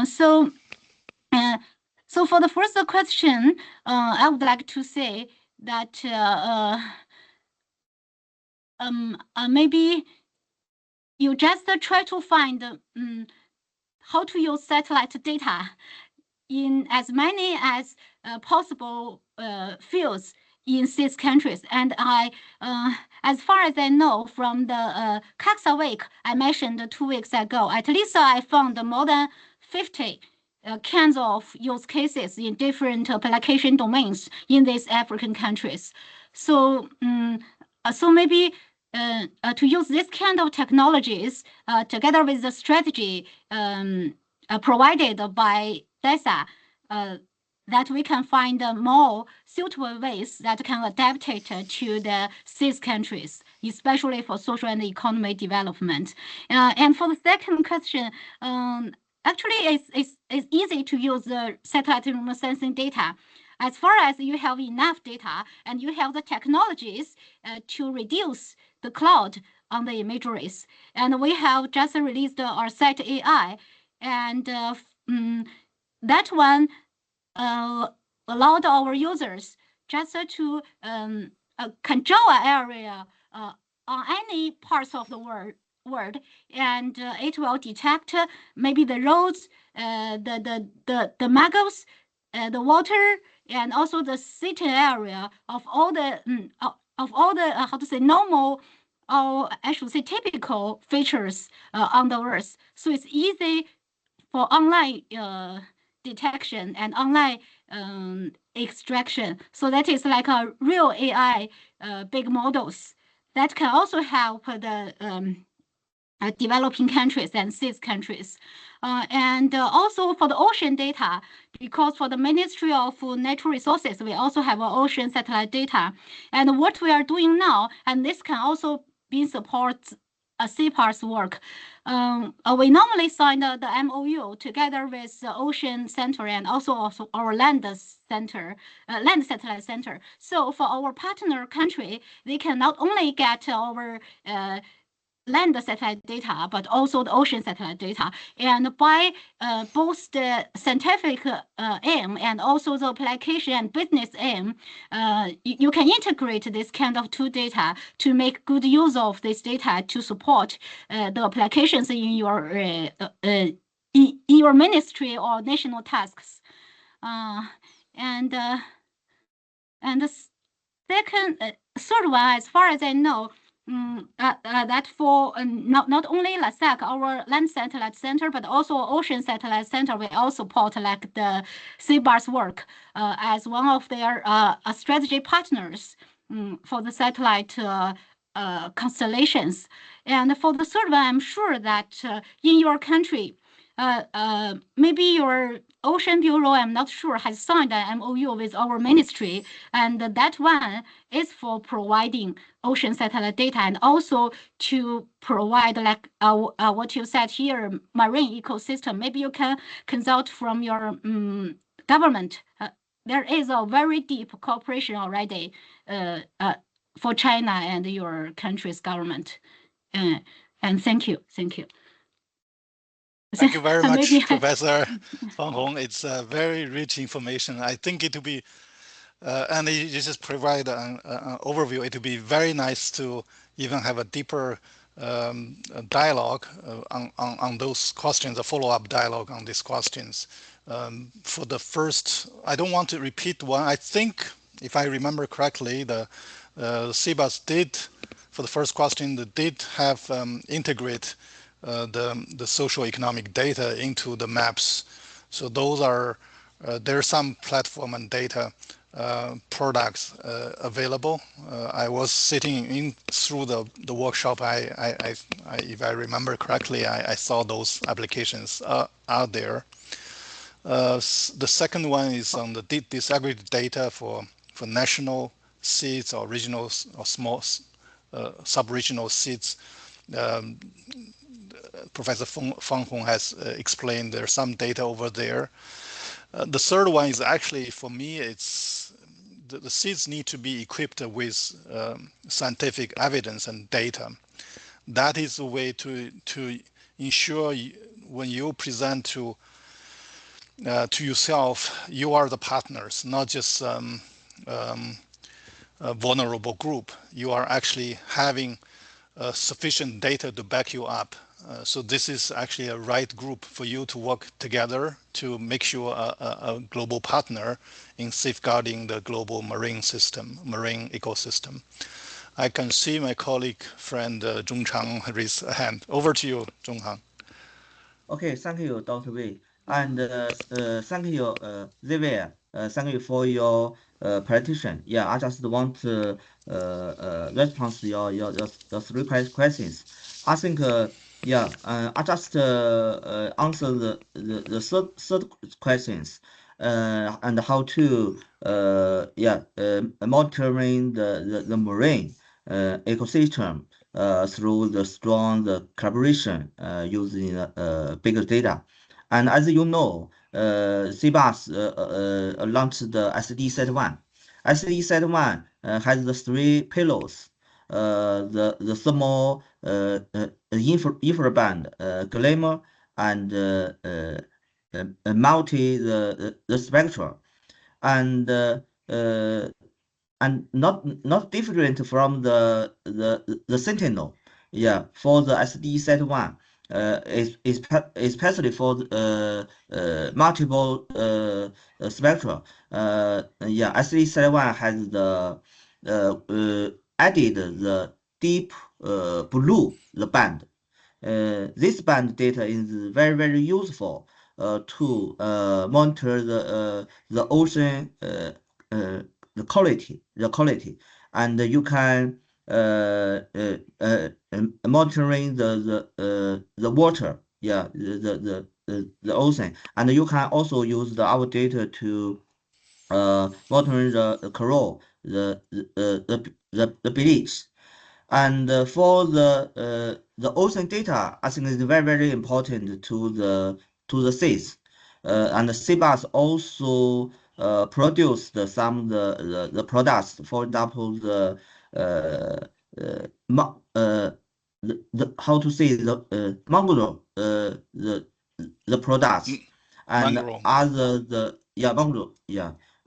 So for the first question, I would like to say that maybe you just try to find how to use satellite data in as many as possible fields in SIDS countries. And I, as far as I know, from the CAXA week I mentioned 2 weeks ago, at least I found more than 50 kinds of use cases in different application domains in these African countries. So, so maybe to use this kind of technologies together with the strategy provided by DESA, that we can find more suitable ways that can adapt it to the SIDS countries, especially for social and economic development. And for the second question, actually it's easy to use the satellite remote sensing data as far as you have enough data and you have the technologies to reduce the cloud on the imageries. And we have just released our Sight AI, and that one allowed our users just to control an area on any parts of the world, and it will detect maybe the roads, the mangroves, the water, and also the sitting area of all the how to say normal, or I should say typical features on the earth. So it's easy for online detection and online extraction. So that is like a real AI big models that can also help the developing countries and SIDS countries. And also for the ocean data, because for the Ministry of Natural Resources, we also have ocean satellite data. And what we are doing now, and this can also be support CPAR's work. We normally sign the MOU together with the Ocean Center and also our Land Center, Land Satellite Center. So for our partner country, they can not only get our land satellite data, but also the ocean satellite data. And by both the scientific aim and also the application and business aim, you can integrate this kind of two data to make good use of this data to support the applications in your ministry or national tasks. And the third one, as far as I know, that for not only LASAC, our land satellite center, but also ocean satellite center, we all support like the CBAS work as one of their strategy partners for the satellite constellations. And for the third one, I'm sure that in your country, maybe your Ocean Bureau, I'm not sure, has signed an MOU with our ministry, and that one is for providing ocean satellite data and also to provide like what you said here, marine ecosystem. Maybe you can consult from your government. There is a very deep cooperation already for China and your country's government. And thank you. Thank you very much, Maybe Professor Fang Hong. It's very rich information. I think it will be, and you just provide an overview. It would be very nice to even have a deeper dialogue on those questions, a follow-up dialogue on these questions. For the first, I don't want to repeat one. I think, if I remember correctly, the CBAS did, for the first question, they did have integrate the socio-economic data into the maps. So those are, there are some platform and data products available. I was sitting in through the workshop. If I remember correctly, I saw those applications out there. The second one is on the disaggregated data for national SIDS or regional or small sub-regional SIDS. Professor Fang Hong has explained there's some data over there. The third one is actually, for me, it's the SIDS need to be equipped with scientific evidence and data. That is a way to ensure when you present to yourself, you are the partners, not just a vulnerable group. You are actually having sufficient data to back you up. So this is actually a right group for you to work together to make sure a global partner in safeguarding the global marine ecosystem. I can see my colleague, friend Zhong Chang raise a hand. Over to you, Zhong Chang. Okay, thank you, Dr. Wei. And thank you, Xavier. Thank you for your presentation. Yeah, I just want to respond to your three questions. I think, yeah, I just answer the third questions and how to monitoring the marine ecosystem through the strong collaboration using big data. And as you know, CBAS launched the SD-SAT1. SD-SAT1 has the three pillars: the thermal infraband glamour and multi the spectra, and not different from the Sentinel. Yeah, for the SD-SAT1, especially for multiple spectra. Yeah, SD-SAT1 has the added the deep blue the band. This band data is very useful to monitor the ocean the quality, and you can monitoring the water, yeah, the ocean, and you can also use our data to monitor the coral, the bleach. And for the ocean data, I think is very important to the SIDS. And the CBAS also produced some the products. For example, the how to say mangrove the products and mangrove. other the mangrove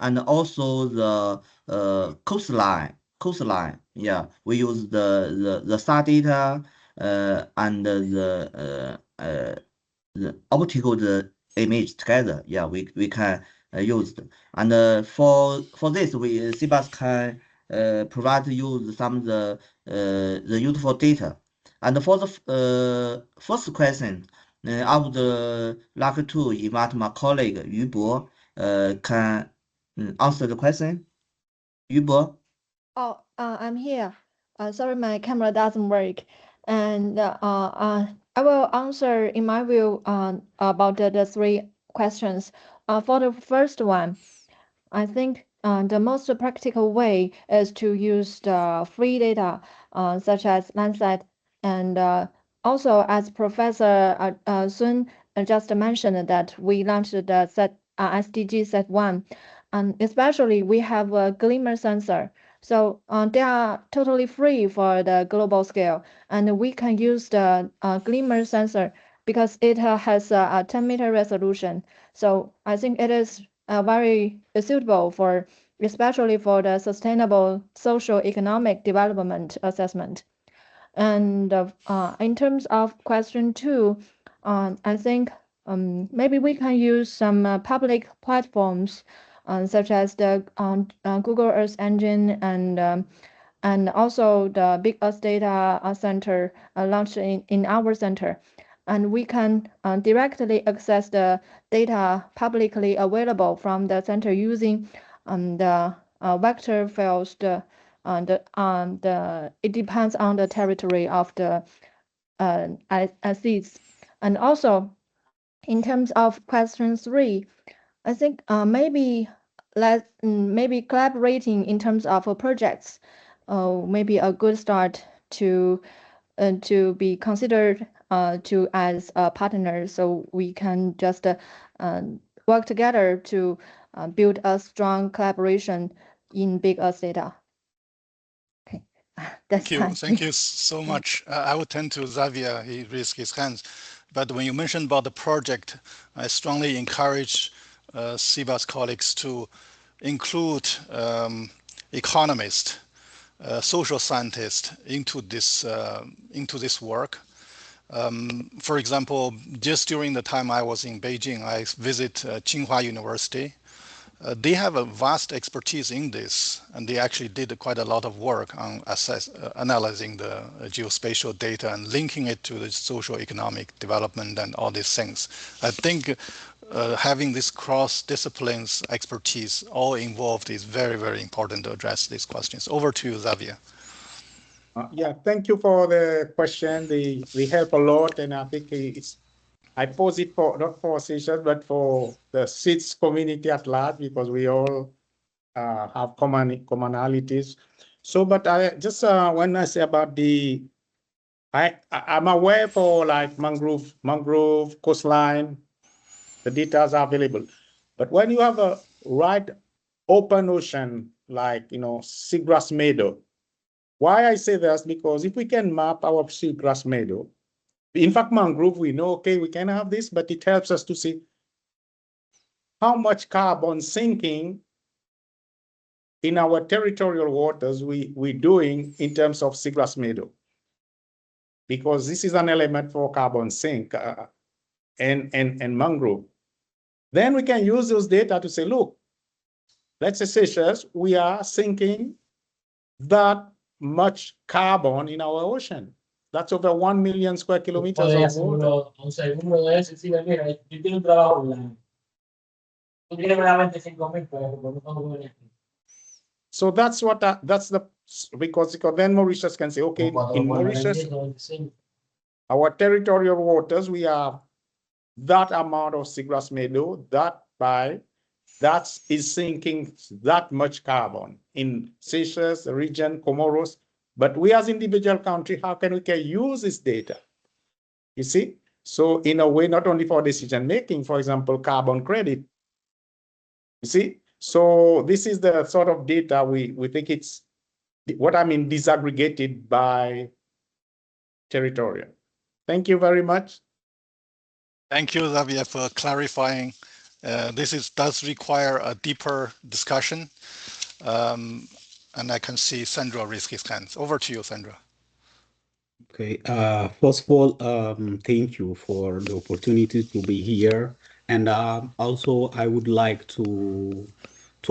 and also the coastline we use the star data and the optical the image together we can use it. And for this we CBAS can provide you some of the useful data. And for the first question, I would like to invite my colleague Yu Bo can answer the question. Yu Bo. Oh, I'm here. Sorry, my camera doesn't work. And I will answer in my view about the three questions. For the first one, I think the most practical way is to use the free data, such as Landsat, and also as Professor Sun just mentioned that we launched the SDG Set 1, and especially we have a glimmer sensor. So they are totally free for the global scale, and we can use the glimmer sensor because it has a 10-meter resolution. So I think it is very suitable for, especially for the sustainable social economic development assessment. And in terms of question two, I think maybe we can use some public platforms such as the Google Earth Engine and also the Big Earth Data Center launched in our center. And we can directly access the data publicly available from the center using the vector files. It depends on the territory of the SIDS. And also, in terms of question three, I think maybe collaborating in terms of projects, maybe a good start to be considered to as a partner, so we can just work together to build a strong collaboration in Big Earth data. Okay, Thank you. Thank you so much. I would tend to Xavier. He raised his hands. But when you mentioned about the project, I strongly encourage CBAS colleagues to include economists, social scientists into this work. For example, just during the time I was in Beijing, I visit Tsinghua University. They have a vast expertise in this, and they actually did quite a lot of work on analyzing the geospatial data and linking it to the socio-economic development and all these things. I think having this cross-disciplines expertise all involved is very, very important to address these questions. Over to you, Xavier. Yeah, thank you for the question. They help a lot, and I think I pose it for not for Seychelles, but for the SIDS community at large, because we all have commonalities. So, but I just when I say about I'm aware for like mangrove coastline, the data are available. But when you have a right open ocean, like seagrass meadow, why I say this, because if we can map our seagrass meadow, in fact, mangrove, we know, okay, we can have this, but it helps us to see how much carbon sinking in our territorial waters we're doing in terms of seagrass meadow. Because this is an element for carbon sink and mangrove. Then we can use those data to say, look, let's say Seychelles, we are sinking that much carbon in our ocean. That's over 1 million square kilometers of water. So that's what that's the because then Mauritius can say, okay, in Mauritius, our territorial waters, we have that amount of seagrass meadow, that is sinking that much carbon in Seychelles, the region, Comoros. But we as individual country, how can we use this data? You see? So in a way, not only for decision making, for example, carbon credit. You see? So this is the sort of data we think it's what I mean disaggregated by territorial. Thank you very much. Thank you, Xavier, for clarifying. This does require a deeper discussion. And I can see Sandra raise his hands. Over to you, Sandra. Okay. First of all, thank you for the opportunity to be here, and also I would like to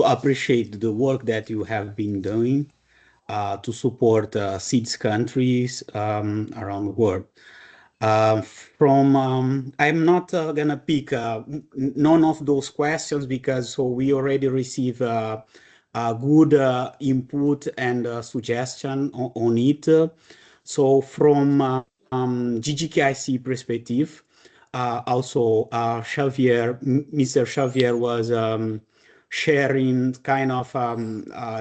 appreciate the work that you have been doing to support SIDS countries around the world. I'm not gonna pick none of those questions because we already receive a good input and suggestion on it. So from GGKIC perspective, also Mr. Xavier was sharing kind of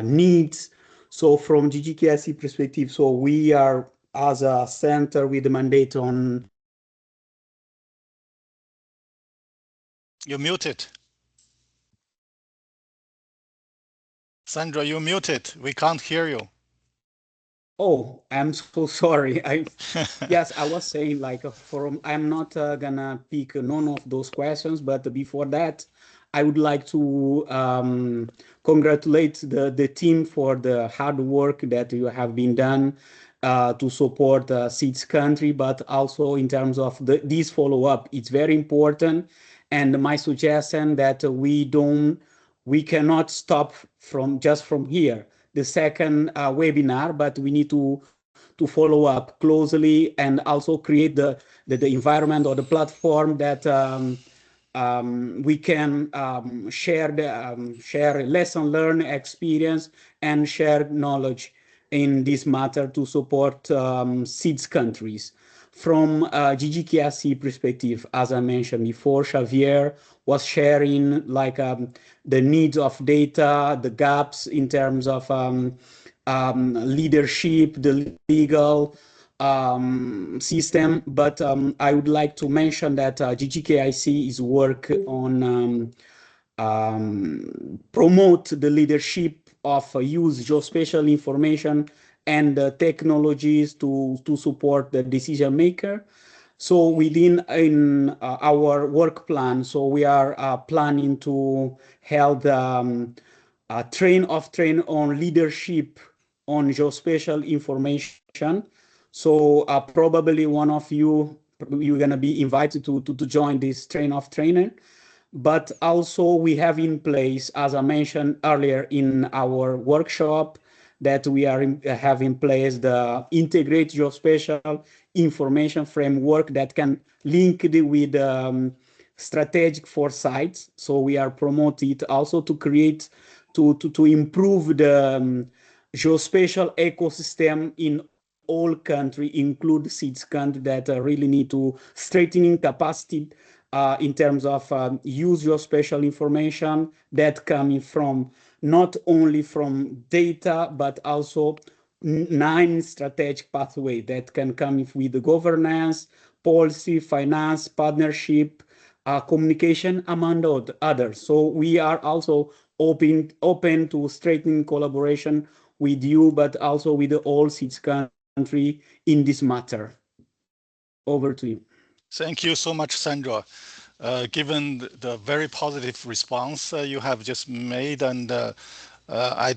needs. So from GGKIC perspective, so we are as a center with the mandate on. You're muted. Sandra, you're muted. We can't hear you. Oh, I'm so sorry. Yes, I was saying like I'm not gonna pick none of those questions, but before that, I would like to congratulate the team for the hard work that you have been done to support SIDS country, but also in terms of this follow-up, it's very important. And my suggestion that we cannot stop from here. The second webinar, but we need to follow up closely and also create the environment or the platform that we can share lesson learned experience and share knowledge in this matter to support SIDS countries. From GGKSC perspective, as I mentioned before, Xavier was sharing like the needs of data, the gaps in terms of leadership, the legal system. But I would like to mention that GGKIC is work on promote the leadership of use geospatial information and technologies to support the decision maker. So within our work plan, so we are planning to hold a train on leadership on geospatial information. So probably one of you're gonna be invited to join this train of training. But also we have in place, as I mentioned earlier in our workshop, that we have in place the integrate geospatial information framework that can link it with strategic foresight. So we are promoting it also to create, to improve the geospatial ecosystem in all countries, include SIDS countries that really need to strengthening capacity in terms of use geospatial information that coming from not only from data, but also 9 strategic pathways that can come with the governance, policy, finance, partnership, communication, among others. So we are also open to strengthening collaboration with you, but also with all SIDS country in this matter. Over to you. Thank you so much, Sandra. Given the very positive response you have just made, and I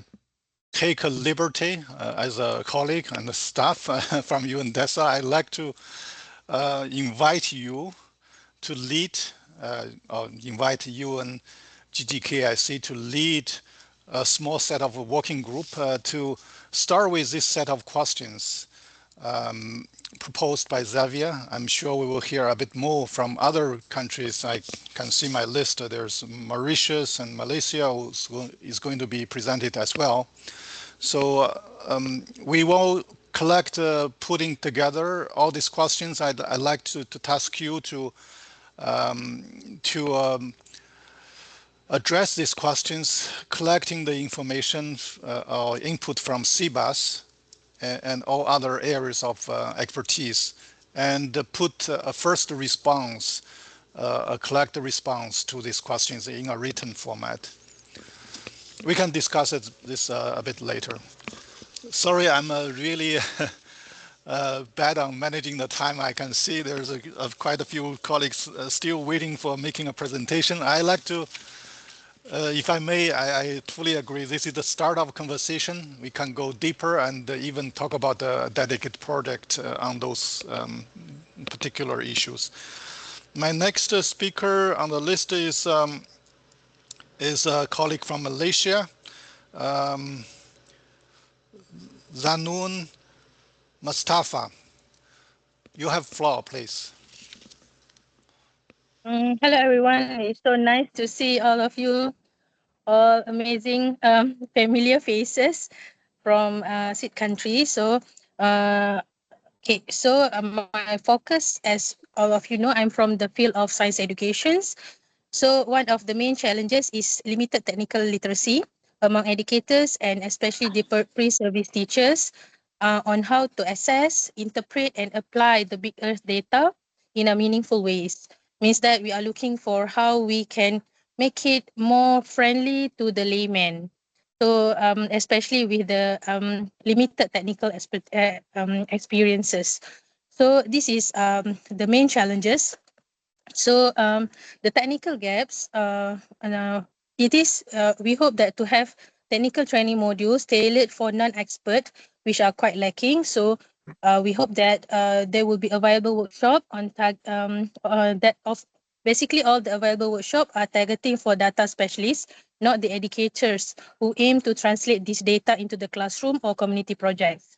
take a liberty as a colleague and the staff from you and DESA, I'd like to invite you to lead, or invite you and GGKIC to lead a small set of a working group to start with this set of questions proposed by Xavier. I'm sure we will hear a bit more from other countries. I can see my list. There's Mauritius and Malaysia who is going to be presented as well. So we will collect, putting together all these questions. I'd like to task you to address these questions, collecting the information or input from CBAS and all other areas of expertise, and put a first response, collect a response to these questions in a written format. We can discuss this a bit later. Sorry, I'm really bad on managing the time. I can see there's quite a few colleagues still waiting for making a presentation. I like to, if I may, I fully agree. This is the start of conversation. We can go deeper and even talk about a dedicated project on those particular issues. My next speaker on the list is a colleague from Malaysia, Zanun Mustafa. You have floor, please. Hello, everyone. It's so nice to see all of you, all amazing, familiar faces from SID countries. So, okay, so my focus, as all of you know, I'm from the field of science educations. So one of the main challenges is limited technical literacy among educators and especially the pre-service teachers on how to assess, interpret, and apply the big Earth data in a meaningful ways. Means that we are looking for how we can make it more friendly to the layman. So especially with the limited technical experiences. So this is the main challenges. So the technical gaps, we hope that to have technical training modules tailored for non-expert, which are quite lacking. So we hope that there will be available workshop on basically all the available workshop are targeting for data specialists, not the educators who aim to translate this data into the classroom or community projects.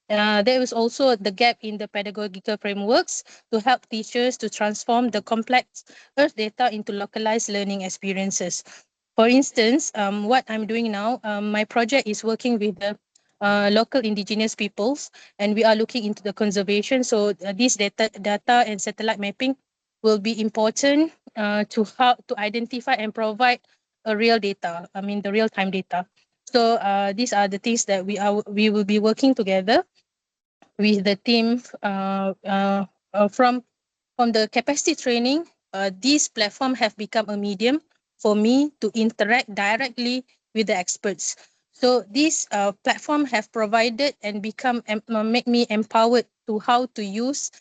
There is also the gap in the pedagogical frameworks to help teachers to transform the complex Earth data into localized learning experiences. For instance, what I'm doing now, my project is working with the local indigenous peoples, and we are looking into the conservation. So this data and satellite mapping will be important to identify and provide a real data. I mean the real time data. So these are the things that we will be working together with the team from the capacity training. This platform have become a medium for me to interact directly with the experts. So this platform have provided and make me empowered to how to use,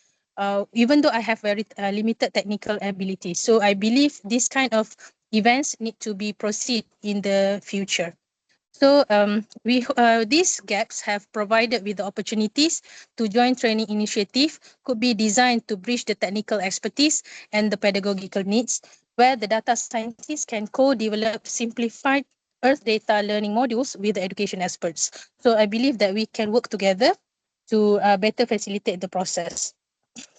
even though I have very limited technical ability. So I believe this kind of events need to be proceed in the future. So these gaps have provided with the opportunities to join training initiative could be designed to bridge the technical expertise and the pedagogical needs, where the data scientists can co-develop simplified Earth data learning modules with the education experts. So I believe that we can work together to better facilitate the process.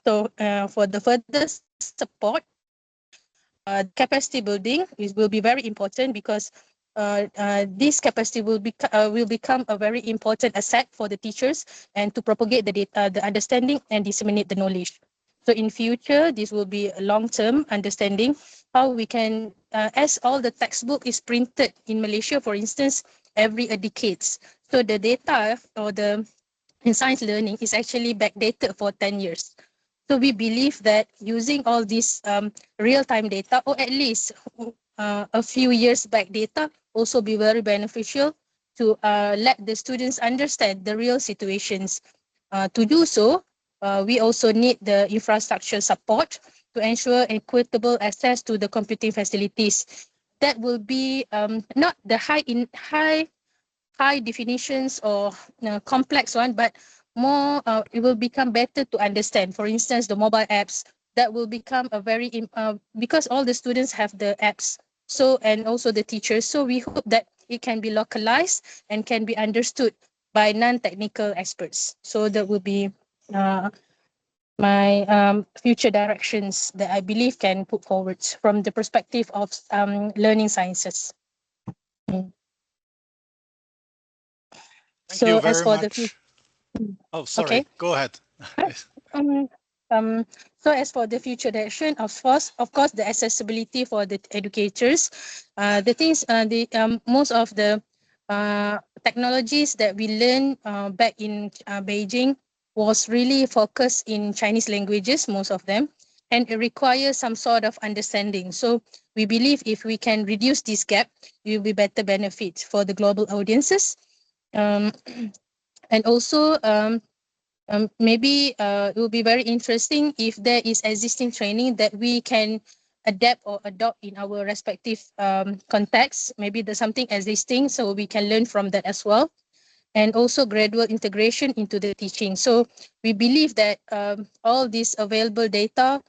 So for the further support, capacity building will be very important because this capacity will become a very important asset for the teachers and to propagate the data, the understanding and disseminate the knowledge. So in future, this will be a long-term understanding how we can, as all the textbook is printed in Malaysia, for instance, every decades. So the data or the in science learning is actually backdated for 10 years. So we believe that using all this real-time data, or at least a few years back data, also be very beneficial to let the students understand the real situations. To do so, we also need the infrastructure support to ensure equitable access to the computing facilities. That will be not the high definitions or complex one, but more it will become better to understand. For instance, the mobile apps that will become a very because all the students have the apps, so and also the teachers. So we hope that it can be localized and can be understood by non-technical experts. So that will be my future directions that I believe can put forward from the perspective of learning sciences. Thank So you as very for the future, much. Oh, sorry. okay. Go ahead. So as for the future direction, of course, the accessibility for the educators, the things, most of the technologies that we learned back in Beijing was really focused in Chinese languages, most of them, and it requires some sort of understanding. So we believe if we can reduce this gap, it will be better benefit for the global audiences. And also, Maybe it will be very interesting if there is existing training that we can adapt or adopt in our respective contexts. Maybe there's something existing, so we can learn from that as well. And also gradual integration into the teaching. So we believe that all these available data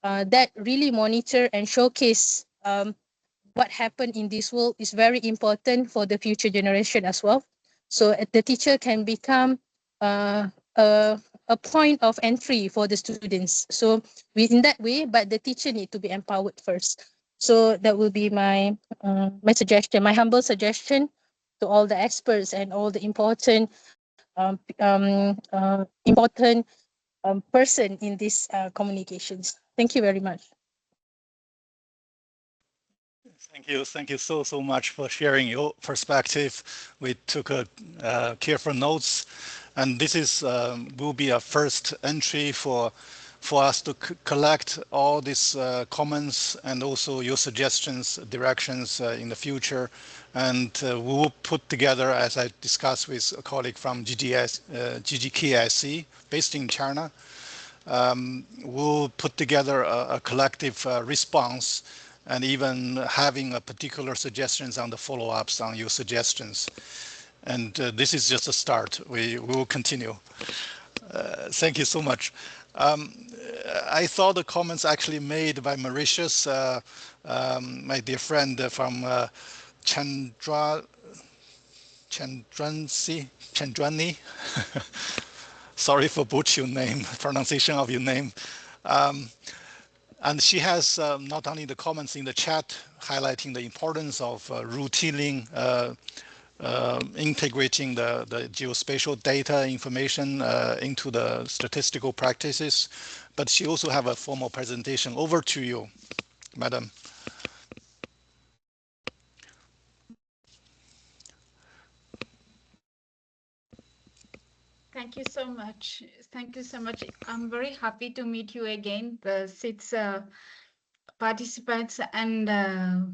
that really monitor and showcase what happened in this world is very important for the future generation as well. So the teacher can become uh, a point of entry for the students. So in that way, but the teacher need to be empowered first. So that will be my my suggestion, my humble suggestion to all the experts and all the important important person in these communications. Thank you very much. Thank you so much for sharing your perspective. We took careful notes, and this is will be a first entry for us to collect all these comments and also your suggestions, directions in the future, and we will put together, as I discussed with a colleague from GGKIC based in China. We'll put together a collective response and even having a particular suggestions on the follow-ups on your suggestions. And this is just a start. We will continue. Thank you so much. I saw the comments actually made by Mauritius, my dear friend from Chandrani. Sorry for butchering your name, pronunciation of your name. And she has not only the comments in the chat highlighting the importance of routinely integrating the geospatial data information into the statistical practices, but she also have a formal presentation. Over to you, Madam. Thank you so much. Thank you so much. I'm very happy to meet you again, the SIDS participants and the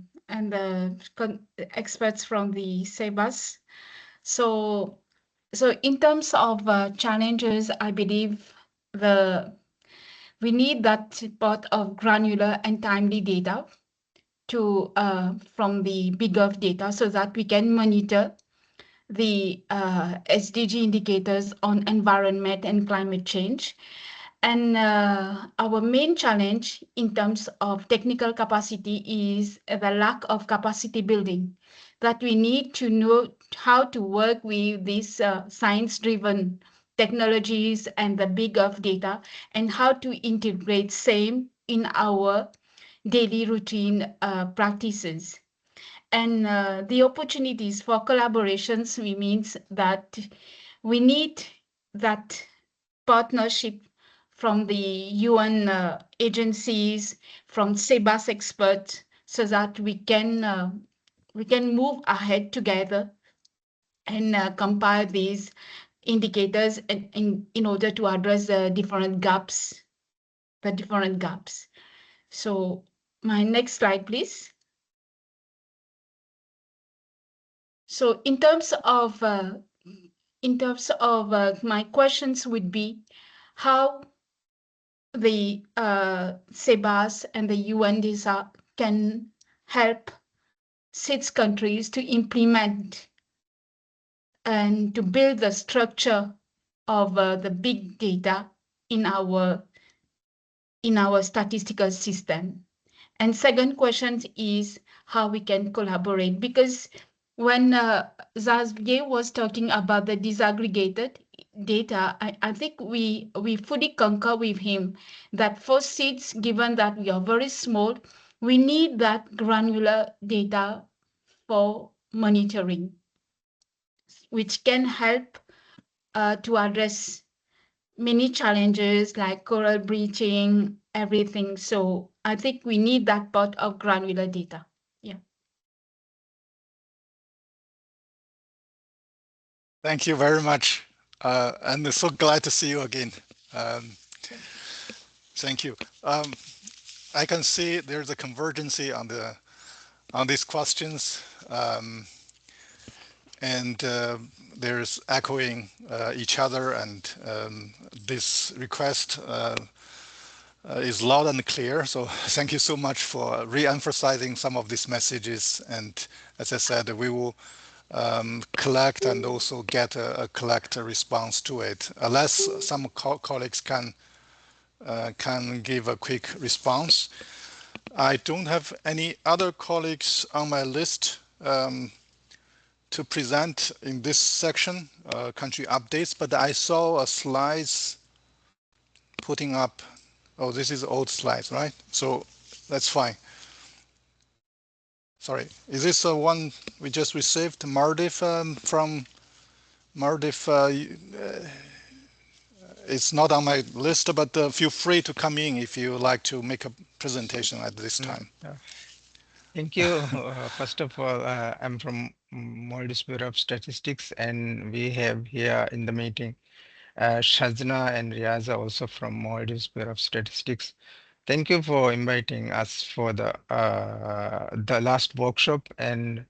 experts from the SIBAS. So in terms of challenges, I believe we need that part of granular and timely data to from the big of data so that we can monitor the SDG indicators on environment and climate change. And our main challenge in terms of technical capacity is the lack of capacity building, that we need to know how to work with these science-driven technologies and the big of data and how to integrate same in our daily routine practices. And the opportunities for collaborations, we means that we need that partnership from the UN agencies, from SIBAS experts, so that we can move ahead together and compile these indicators in order to address the different gaps. So my next slide, please. So in terms of my questions would be how the SIBAS and the UN DESA can help SIDS countries to implement and to build the structure of the big data in our statistical system. And second question is how we can collaborate, because when Xavier was talking about the disaggregated data, I think we fully concur with him that for SIDS, given that we are very small, we need that granular data for monitoring, which can help to address many challenges like coral bleaching, everything. So I think we need that part of granular data. Yeah. Thank you very much. And so glad to see you again. Thank you. I can see there's a convergence on these questions. and there's echoing each other, and this request is loud and clear. So thank you so much for re-emphasizing some of these messages. And as I said, we will collect and also get a collect a response to it, unless some colleagues can give a quick response. I don't have any other colleagues on my list to present in this section, country updates, but I saw a slides putting up. Oh, this is old slides, right? So that's fine. Sorry, is this one we just received, Maldives, from Maldives? It's not on my list, but feel free to come in if you like to make a presentation at this time. Thank you. First of all, I'm from Maldives Bureau of Statistics, and we have here in the meeting Shazna and Riaza, also from Maldives Bureau of Statistics. Thank you for inviting us for the last workshop, and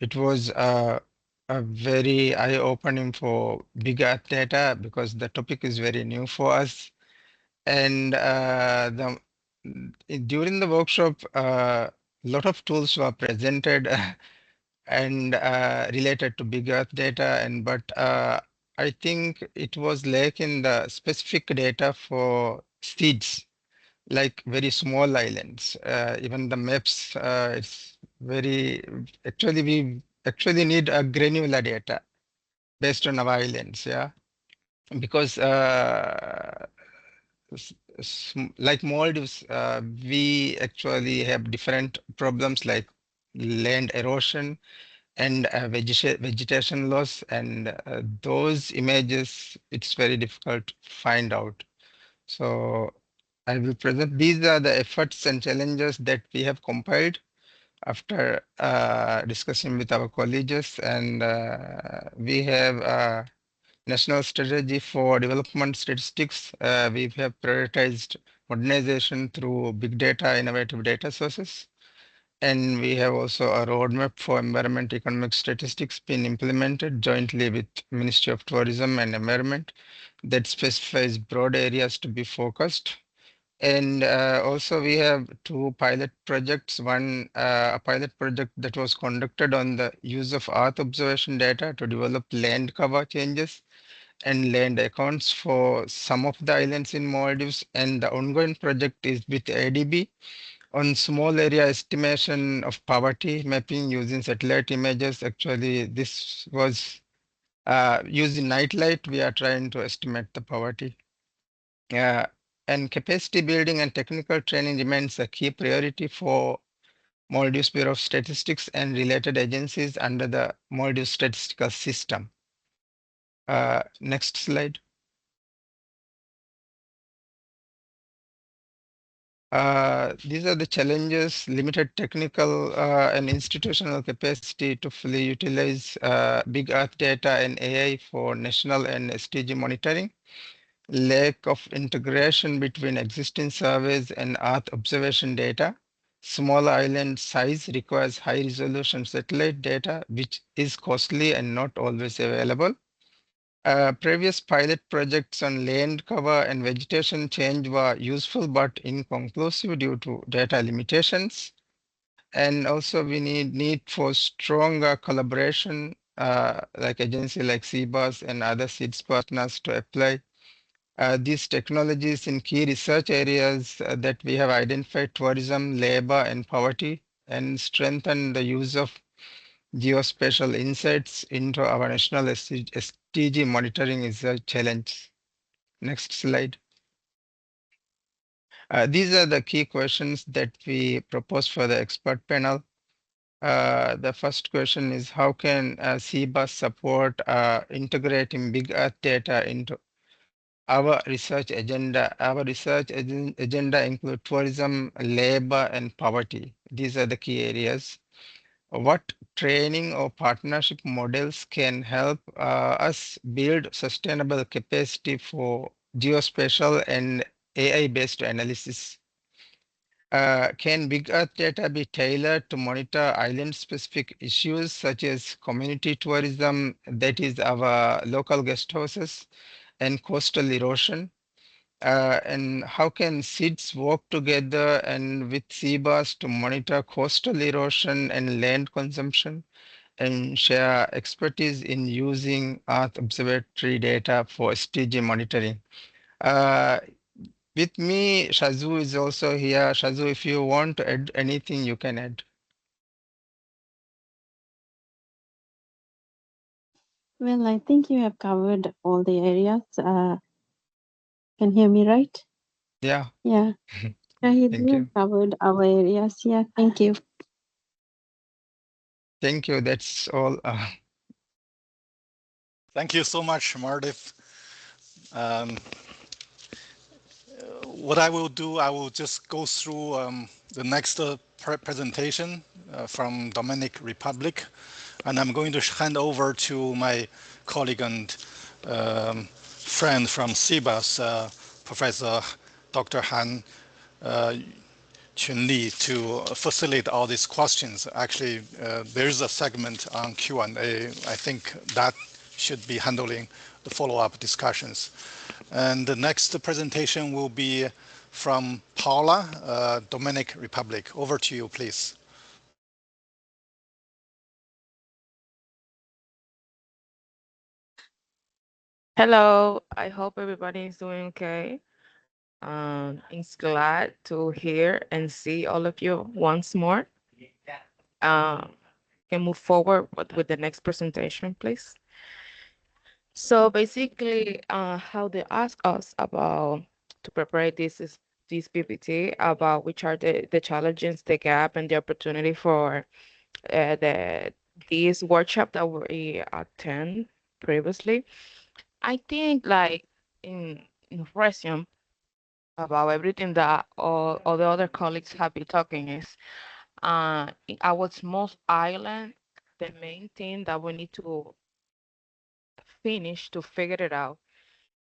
it was a very eye-opening for big Earth data because the topic is very new for us. And during the workshop, a lot of tools were presented and related to big Earth data, but I think it was lacking the specific data for SIDS, like very small islands. Even the maps, it's very, actually we actually need a granular data based on our islands, yeah, because like Maldives, we actually have different problems like land erosion and vegetation loss, and those images, it's very difficult to find out. So I will present, these are the efforts and challenges that we have compiled after discussing with our colleagues, and we have a national strategy for development statistics. We have prioritized modernization through big data, innovative data sources. And we have also a roadmap for environment economic statistics being implemented jointly with Ministry of Tourism and Environment that specifies broad areas to be focused. And also we have two pilot projects. One, a pilot project that was conducted on the use of Earth observation data to develop land cover changes and land accounts for some of the islands in Maldives. And the ongoing project is with ADB on small area estimation of poverty mapping using satellite images. Actually, this was using nightlight. We are trying to estimate the poverty. And capacity building and technical training remains a key priority for Maldives Bureau of Statistics and related agencies under the Maldives statistical system. Next slide. These are the challenges: limited technical and institutional capacity to fully utilize big Earth data and AI for national and SDG monitoring, lack of integration between existing surveys and Earth observation data. Small island size requires high resolution satellite data, which is costly and not always available. Previous pilot projects on land cover and vegetation change were useful but inconclusive due to data limitations. And also we need for stronger collaboration, like agency like CBAS and other SIDS partners to apply these technologies in key research areas that we have identified: tourism, labor, and poverty, and strengthen the use of geospatial insights into our national SDG monitoring is a challenge. Next slide. These are the key questions that we propose for the expert panel. The first question is, how can CBAS support integrating big Earth data into our research agenda? Our research agenda include tourism, labor, and poverty. These are the key areas. What training or partnership models can help us build sustainable capacity for geospatial and AI-based analysis? Can big Earth data be tailored to monitor island-specific issues such as community tourism, that is our local guest houses, and coastal erosion? And how can SIDS work together and with CBAS to monitor coastal erosion and land consumption and share expertise in using Earth observatory data for SDG monitoring? With me, Shazu is also here. Shazu, if you want to add anything, you can add. Well, I think you have covered all the areas. Can hear me right? Yeah. Yeah. You Thank you. covered our areas. Yeah, thank you. Thank you. That's all. Thank you so much, Mardif. What I will do, I will just go through the next presentation from Dominican Republic, and I'm going to hand over to my colleague and friend from CBAS, Professor Dr. Han Chun-Li, to facilitate all these questions. Actually, there's a segment on Q&A. I think that should be handling the follow-up discussions. And the next presentation will be from Paula, Dominican Republic. Over to you, please. Hello, I hope everybody is doing okay. It's glad to hear and see all of you once more. Can move forward with the next presentation, please. So basically, how they ask us about to prepare this PPT about which are the challenges, the gap, and the opportunity for this workshop that we attend previously. I think like in resume about everything that all the other colleagues have been talking is in our small island, the main thing that we need to finish to figure it out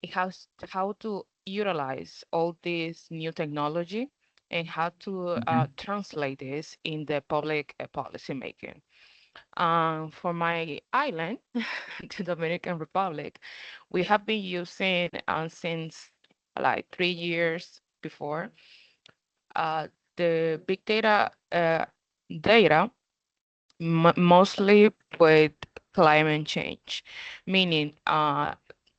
is how to utilize all this new technology and how to translate this in the public policy making. For my island, the Dominican Republic, we have been using since like 3 years before the big data mostly with climate change, meaning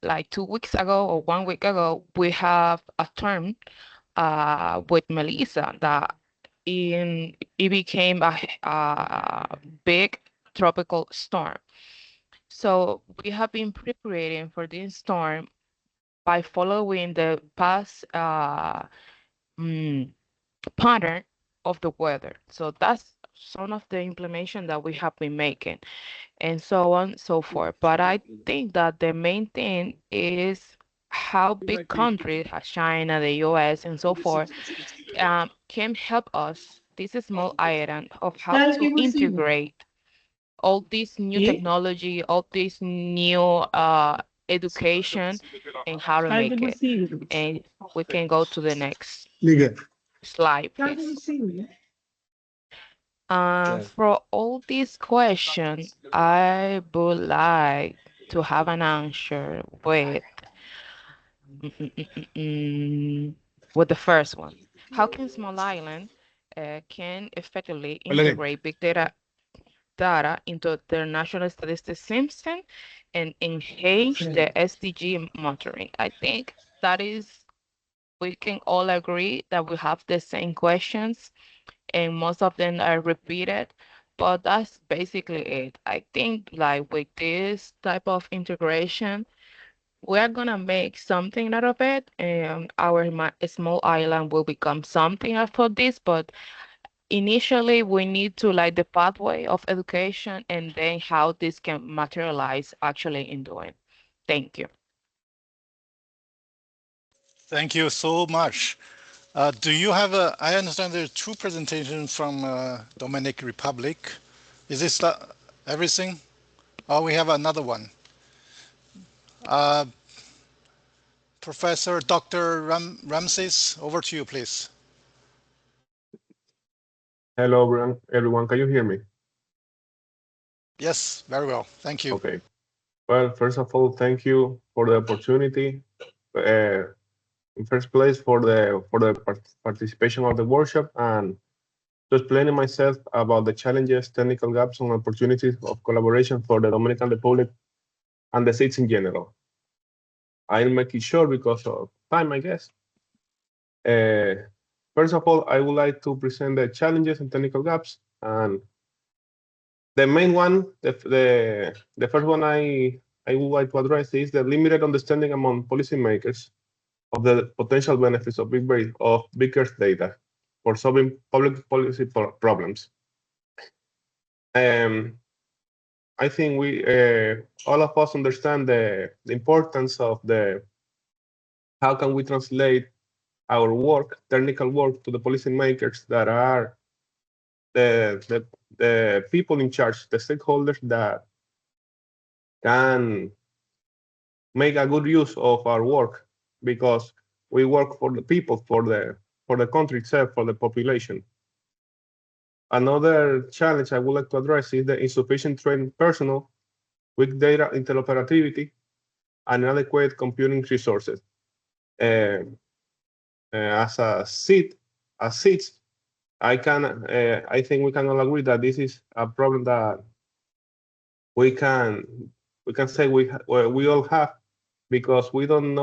like 2 weeks ago or 1 week ago, we have a term with Melissa that it became a big tropical storm. So we have been preparing for this storm by following the past pattern of the weather. So that's some of the implementation that we have been making and so on and so forth. But I think that the main thing is how big countries, China, the US, and so forth, can help us, this small item, of how to integrate all this new technology, all this new education, and how to make it. And we can go to the next slide, please. For all these questions, I would like to have an answer with the first one. How can small island can effectively integrate big data into their national statistics system and enhance the SDG monitoring? I think that is, we can all agree that we have the same questions and most of them are repeated, but that's basically it. I think like with this type of integration, we're gonna make something out of it, and our small island will become something out for this, but initially we need to like the pathway of education and then how this can materialize actually in doing. Thank you. Thank you so much. Do you have I understand there are two presentations from Dominican Republic. Is this everything? Oh, we have another one. Professor Dr. Ramses, over to you, please. Hello, everyone. Can you hear me? Yes, very well. Thank you. Okay. Well, first of all, thank you for the opportunity. In first place, for the participation of the workshop and to explaining myself about the challenges, technical gaps, and opportunities of collaboration for the Dominican Republic and the SIDS in general. I'll make it short because of time, I guess. First of all, I would like to present the challenges and technical gaps. And the main one, the first one I would like to address is the limited understanding among policymakers of the potential benefits of big Earth data for solving public policy problems. I think we all of us understand the importance of how can we translate our work, technical work, to the policymakers that are the people in charge, the stakeholders that can make a good use of our work, because we work for the people, for the country itself, for the population. Another challenge I would like to address is the insufficient trained personnel, weak data interoperability, and inadequate computing resources. As a SIDS, I think we can all agree that this is a problem that we can say we all have, because we don't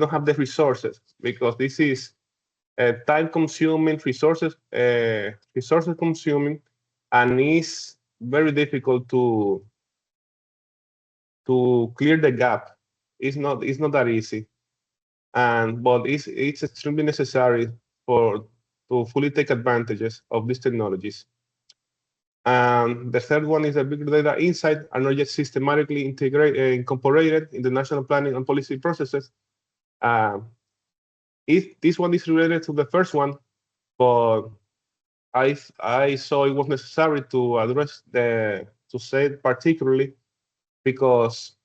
have the resources, because this is time-consuming resources consuming, and is very difficult to clear the gap. It's not that easy, but it's extremely necessary to fully take advantages of these technologies. And the third one is that big data insights are not yet systematically incorporated in the national planning and policy processes. This one is related to the first one, but I saw it was necessary to address to say it particularly because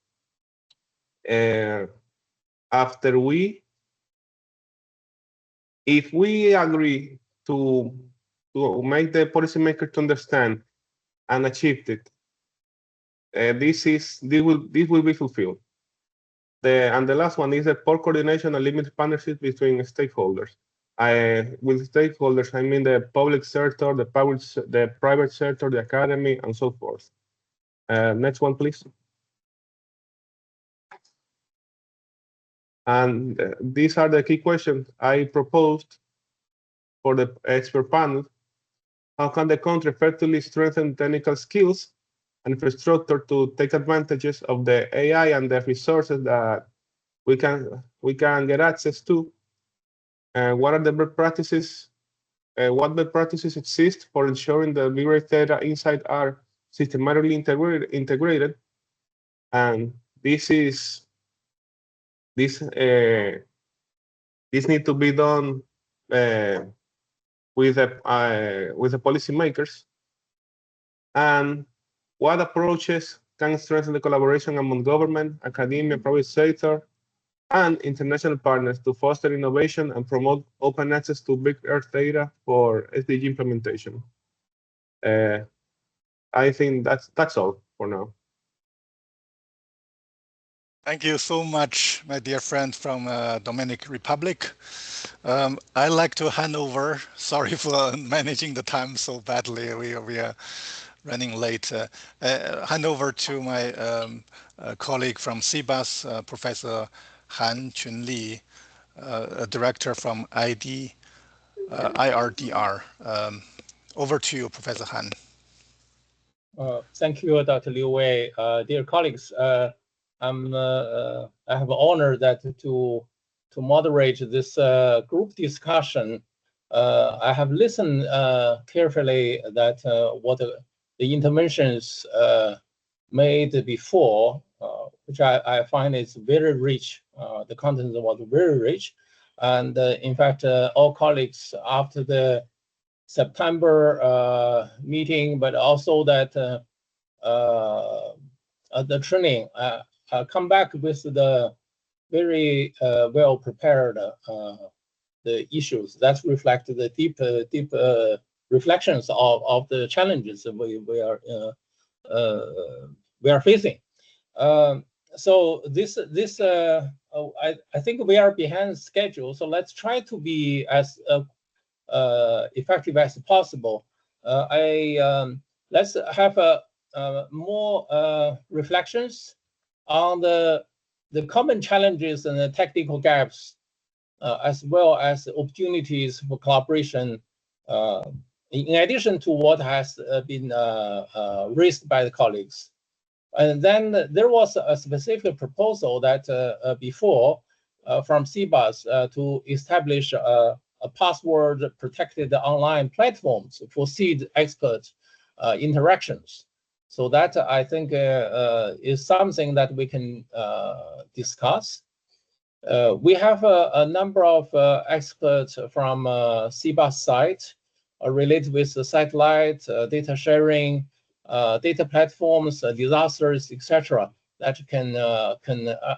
if we agree to make the policymaker to understand and achieve it, this will be fulfilled. And the last one is the poor coordination and limited partnership between stakeholders. With stakeholders, I mean the public sector, the private sector, the academy, and so forth. Next one, please. And these are the key questions I proposed for the expert panel. How can the country effectively strengthen technical skills and infrastructure to take advantages of the AI and the resources that we can get access to? What are the best practices? What best practices exist for ensuring the big data insights are systematically integrated? And this need to be done with the policymakers. And what approaches can strengthen the collaboration among government, academia, private sector, and international partners to foster innovation and promote open access to big Earth data for SDG implementation? I think that's all for now. Thank you so much, my dear friend from Dominican Republic. I'd like to hand over, sorry for managing the time so badly, we are running late, hand over to my colleague from CBAS, Professor Han Chunli, a director from IRDR. Over to you, Professor Han. Thank you, Dr. Liu Wei. Dear colleagues, I have the honor to moderate this group discussion. I have listened carefully that what the interventions made before, which I find is very rich. The content was very rich, and in fact, all colleagues after the September meeting, but also that the training come back with the very well prepared the issues that reflect the deep reflections of the challenges we are facing. So I think we are behind schedule. So let's try to be as effective as possible. Let's have more reflections on the common challenges and the technical gaps, as well as opportunities for collaboration, in addition to what has been raised by the colleagues. And then there was a specific proposal that before from CBAS to establish a password-protected online platforms for SIDS expert interactions. So that I think is something that we can discuss. We have a number of experts from CBAS side related with the satellite, data sharing, data platforms, disasters, etc. that can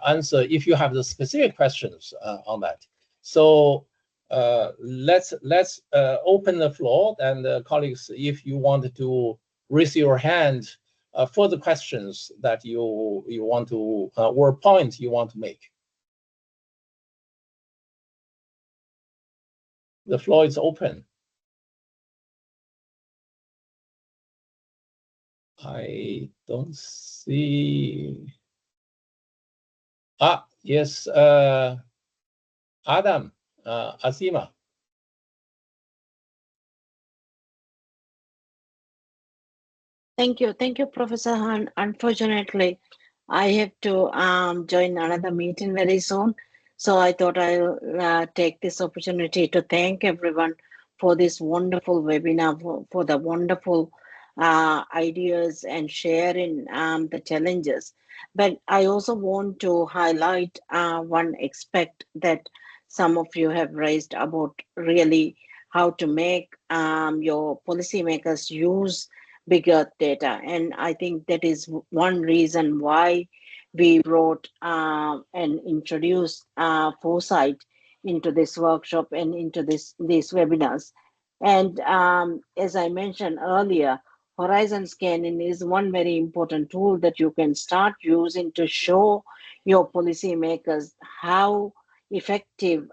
answer if you have the specific questions on that. So let's open the floor, and colleagues, if you want to raise your hand for the questions that you want to or point you want to make. The floor is open. I don't see. Yes, Adam, Azima. Thank you, Professor Han. Unfortunately, I have to join another meeting very soon. So I thought I'll take this opportunity to thank everyone for this wonderful webinar, for the wonderful ideas and sharing the challenges. But I also want to highlight one aspect that some of you have raised about really how to make your policymakers use big Earth data. And I think that is one reason why we brought and introduced foresight into this workshop and into these webinars. And as I mentioned earlier, horizon scanning is one very important tool that you can start using to show your policymakers how effective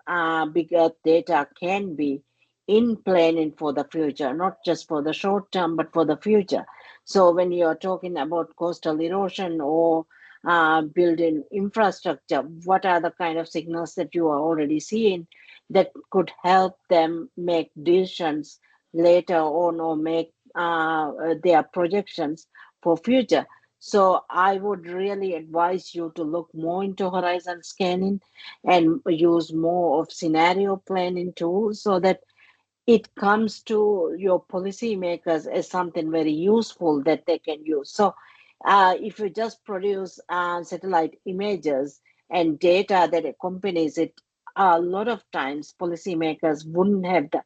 big Earth data can be in planning for the future, not just for the short term, but for the future. So when you're talking about coastal erosion or building infrastructure, what are the kind of signals that you are already seeing that could help them make decisions later on or make their projections for future? So I would really advise you to look more into horizon scanning and use more of scenario planning tools so that it comes to your policymakers as something very useful that they can use. So if you just produce satellite images and data that accompanies it, a lot of times policymakers wouldn't have the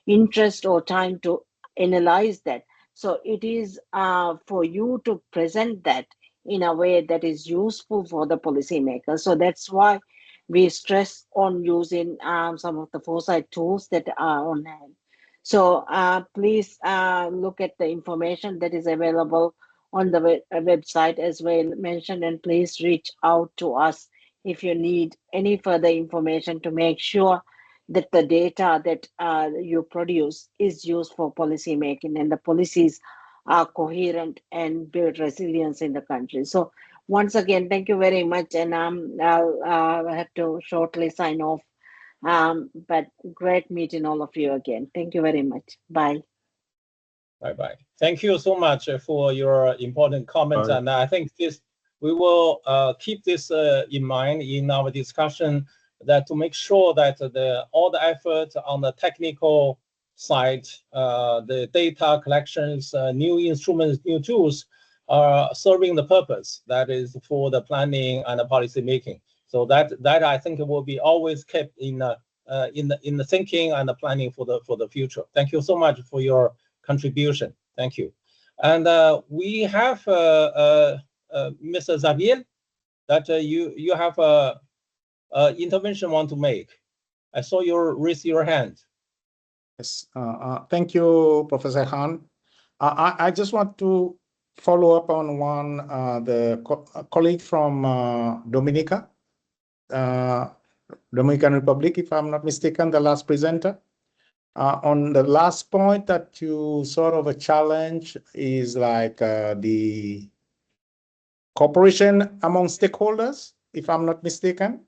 interest or time to analyze that. So it is for you to present that in a way that is useful for the policymakers. So that's why we stress on using some of the foresight tools that are on hand. So please look at the information that is available on the website as well mentioned, and please reach out to us if you need any further information to make sure that the data that you produce is used for policy making and the policies are coherent and build resilience in the country. So once again, thank you very much, and I'll have to shortly sign off. But great meeting all of you again. Thank you very much. Bye. Bye-bye. Thank you so much for your important comments. And I think we will keep this in mind in our discussion, that to make sure that all the effort on the technical side, the data collections, new instruments, new tools are serving the purpose that is for the planning and the policy making. So that I think will be always kept in the thinking and the planning for the future. Thank you so much for your contribution. Thank you. And we have Mr. Xavier, that you have a intervention want to make. I saw you raise your hand. Yes. Thank you, Professor Han. I just want to follow up on one the colleague from Dominica, Dominican Republic, if I'm not mistaken, the last presenter. On the last point that you sort of a challenge is like the cooperation among stakeholders, if I'm not mistaken.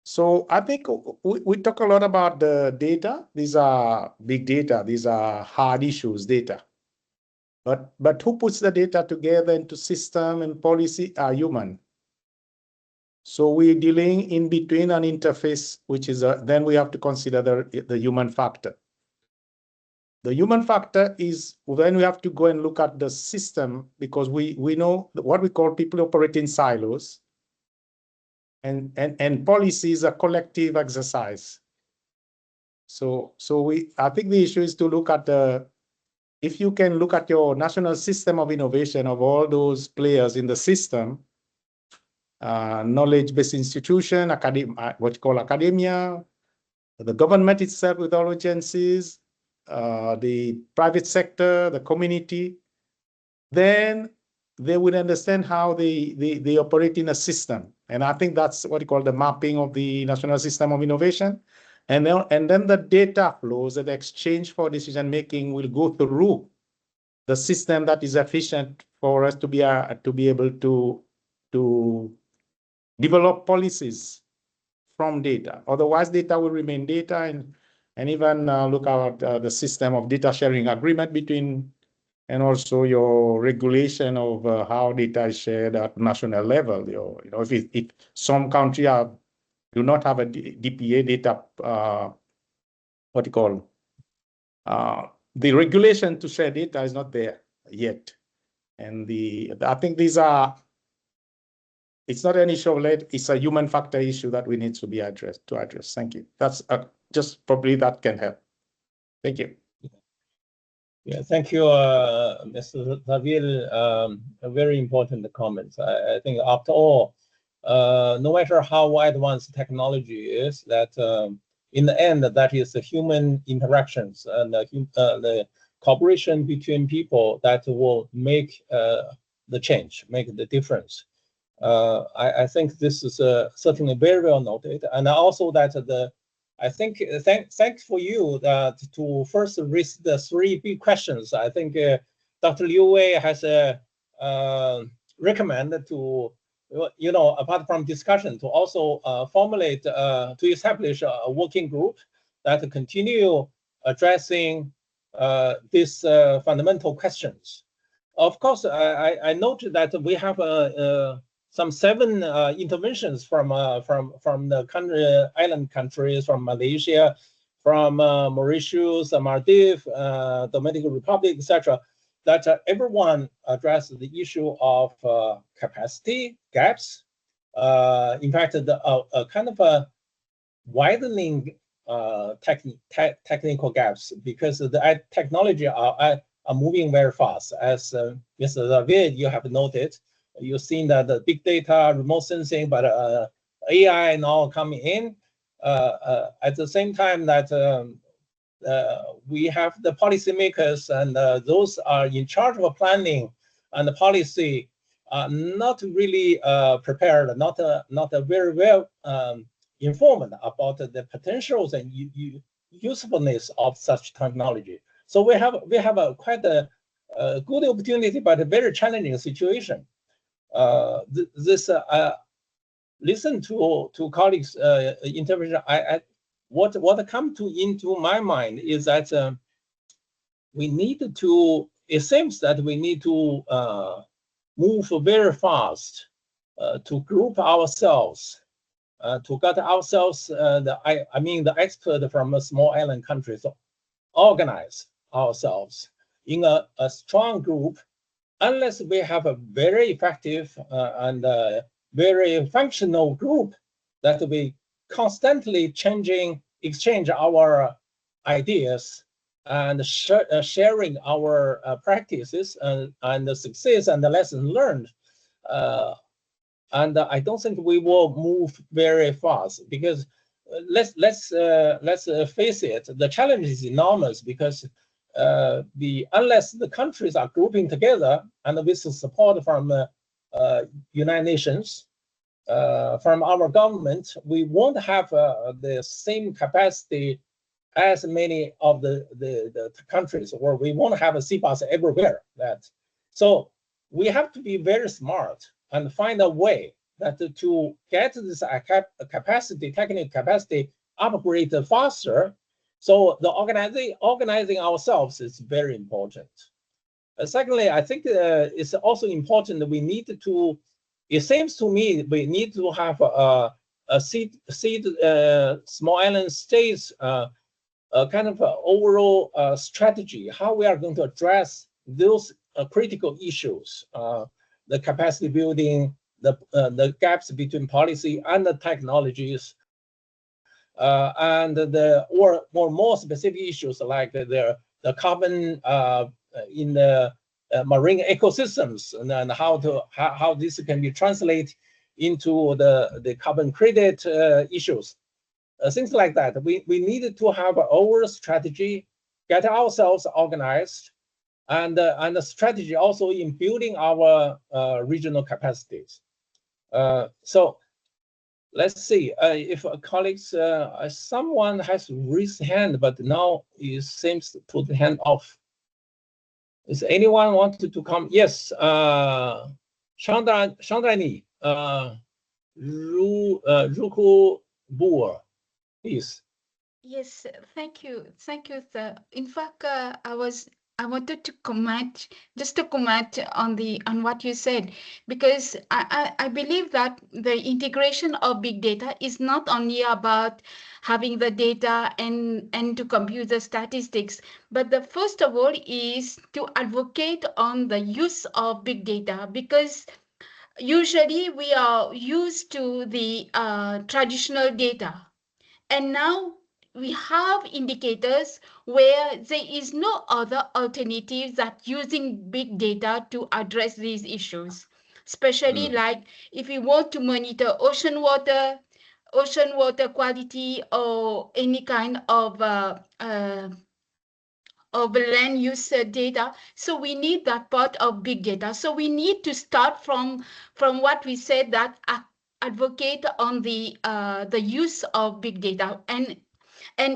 So I think we talk a lot about the data. These are big data. These are hard issues, data. But who puts the data together into system and policy are human. So we're dealing in between an interface, which is then we have to consider the human factor. The human factor is when we have to go and look at the system, because we know what we call people operate in silos. And policy is a collective exercise. So I think the issue is to look at if you can look at your national system of innovation of all those players in the system, knowledge-based institution, what you call academia, the government itself with all agencies, the private sector, the community, then they would understand how they operate in a system. And I think that's what you call the mapping of the national system of innovation. And then the data flows and the exchange for decision making will go through the system that is efficient for us to be able to develop policies from data. Otherwise, data will remain data, and even look at the system of data sharing agreement between, and also your regulation of how data is shared at national level. You know, if some country do not have a DPA data, what you call, the regulation to share data is not there yet. And I think these are, it's not an issue of lead, it's a human factor issue that we need to be addressed. Thank you. That's just probably that can help. Thank you. Yeah, thank you, Mr. Xavier. Very important comments. I think after all, no matter how advanced technology is, that in the end, that is the human interactions and the cooperation between people that will make the change, make the difference. I think this is certainly very well noted, and also that I think thanks for you to first raise the three big questions. I think Dr. Liu Wei has recommended to, you know, apart from discussion, to also formulate to establish a working group that continue addressing these fundamental questions. Of course, I noted that we have some 7 interventions from the island countries, from Malaysia, from Mauritius, Maldives, Dominican Republic, etc. That everyone addressed the issue of capacity gaps. In fact, a kind of a widening technical gaps, because the technology are moving very fast. As Mr. Xavier, you have noted, you've seen that the big data, remote sensing, but AI now coming in. At the same time that we have the policymakers and those are in charge of planning and the policy are not really prepared, not very well informed about the potentials and usefulness of such technology. So we have quite a good opportunity, but a very challenging situation. Listen to colleagues' intervention. What come into my mind is that we need to. It seems that we need to move very fast to group ourselves, to get ourselves. The expert from a small island country, so organize ourselves in a strong group. Unless we have a very effective and very functional group that we constantly exchange our ideas and sharing our practices and the success and the lessons learned. And I don't think we will move very fast, because let's face it, the challenge is enormous because unless the countries are grouping together and with the support from United Nations, from our government, we won't have the same capacity as many of the countries, or we won't have a CBAS everywhere. So we have to be very smart and find a way that to get this capacity, technical capacity upgrade faster. So the organizing ourselves is very important. Secondly, I think it's also important that we need to, it seems to me, we need to have a seed small island states kind of overall strategy, how we are going to address those critical issues, the capacity building, the gaps between policy and the technologies, and the more specific issues like the carbon in the marine ecosystems, and how this can be translated into the carbon credit issues. Things like that. We needed to have our strategy, get ourselves organized, and the strategy also in building our regional capacities. So let's see if colleagues, someone has raised hand, but now it seems to put the hand off. Is anyone wanted to come? Yes, Chandrani, Ruku Boer, please. Yes, thank you, sir. In fact, I wanted to comment on what you said, because I believe that the integration of big data is not only about having the data and to compute the statistics, but the first of all is to advocate on the use of big data, because usually we are used to the traditional data, and now we have indicators where there is no other alternative than using big data to address these issues, especially like if we want to monitor ocean water quality, or any kind of land use data. So we need that part of big data. So we need to start from what we said, that advocate on the use of big data, and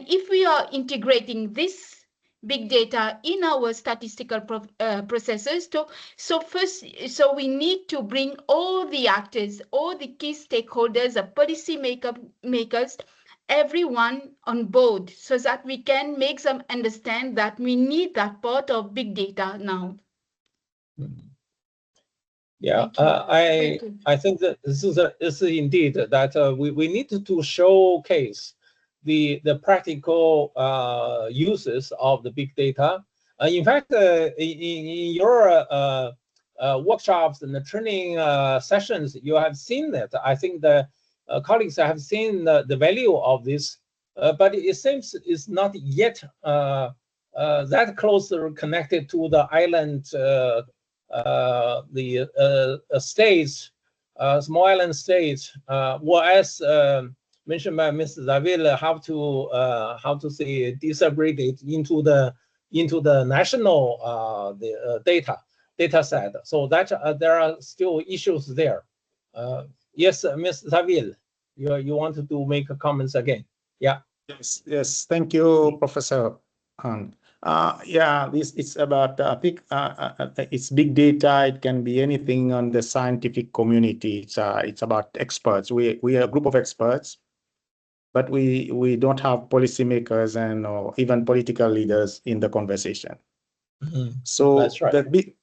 if we are integrating this big data in our statistical processes, so we need to bring all the actors, all the key stakeholders, the policy makers, everyone on board, so that we can make them understand that we need that part of big data now. Yeah, I think that this is indeed that we need to showcase the practical uses of the big data. In fact, in your workshops and the training sessions, you have seen that. I think the colleagues have seen the value of this, but it seems it's not yet that closely connected to the island, the states, small island states, whereas mentioned by Mr. Zavil, how to say disaggregate it into the national data set. So that there are still issues there. Yes, Mr. Zavil, you wanted to make comments again? Yeah. Yes. Thank you, Professor Han. Yeah, it's about it's big data. It can be anything on the scientific community. It's about experts. We are a group of experts, but we don't have policymakers and or even political leaders in the conversation. So that's right.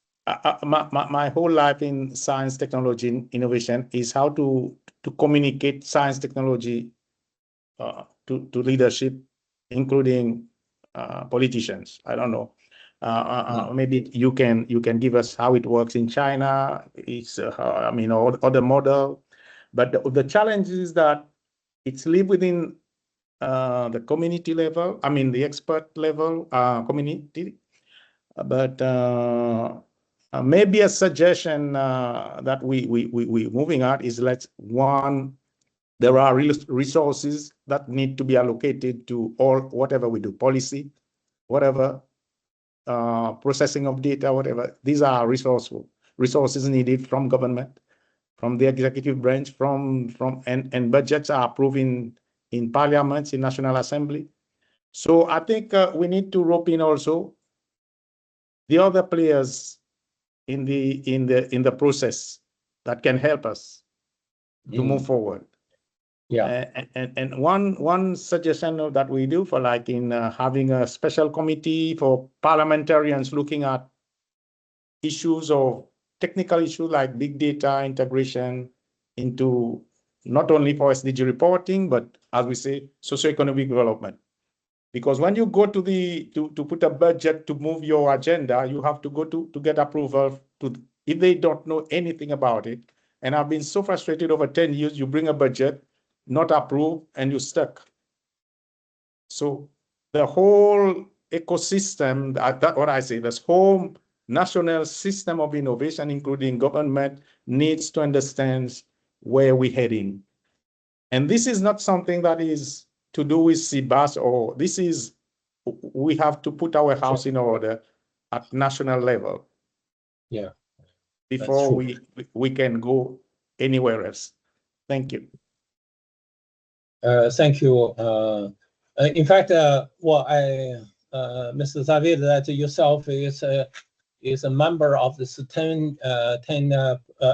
My whole life in science, technology, innovation is how to communicate science, technology to leadership, including politicians. I don't know. Maybe you can give us how it works in China. It's I mean, or the model, but the challenge is that it's live within the community level. I mean, the expert level community. But maybe a suggestion that we moving at is let's There are resources that need to be allocated to all, whatever we do, policy, whatever, processing of data, whatever. These are resources needed from government, from the executive branch, and budgets are approved in parliaments, in National Assembly. So I think we need to rope in also the other players in the process that can help us to move forward. Yeah. And one suggestion that we do for like in having a special committee for parliamentarians looking at issues of technical issues like big data integration into not only for SDG reporting, but as we say, socioeconomic development. Because when you go to put a budget to move your agenda, you have to go to get approval if they don't know anything about it. And I've been so frustrated over 10 years, you bring a budget, not approved, and you're stuck. So the whole ecosystem, that's what I say, this whole national system of innovation, including government, needs to understand where we're heading. And this is not something that is to do with CBAS, or this is, we have to put our house in order at national level. Yeah. Before we can go anywhere else. Thank you. Thank you. In fact, Mr. Xavier, that yourself is a member of this 10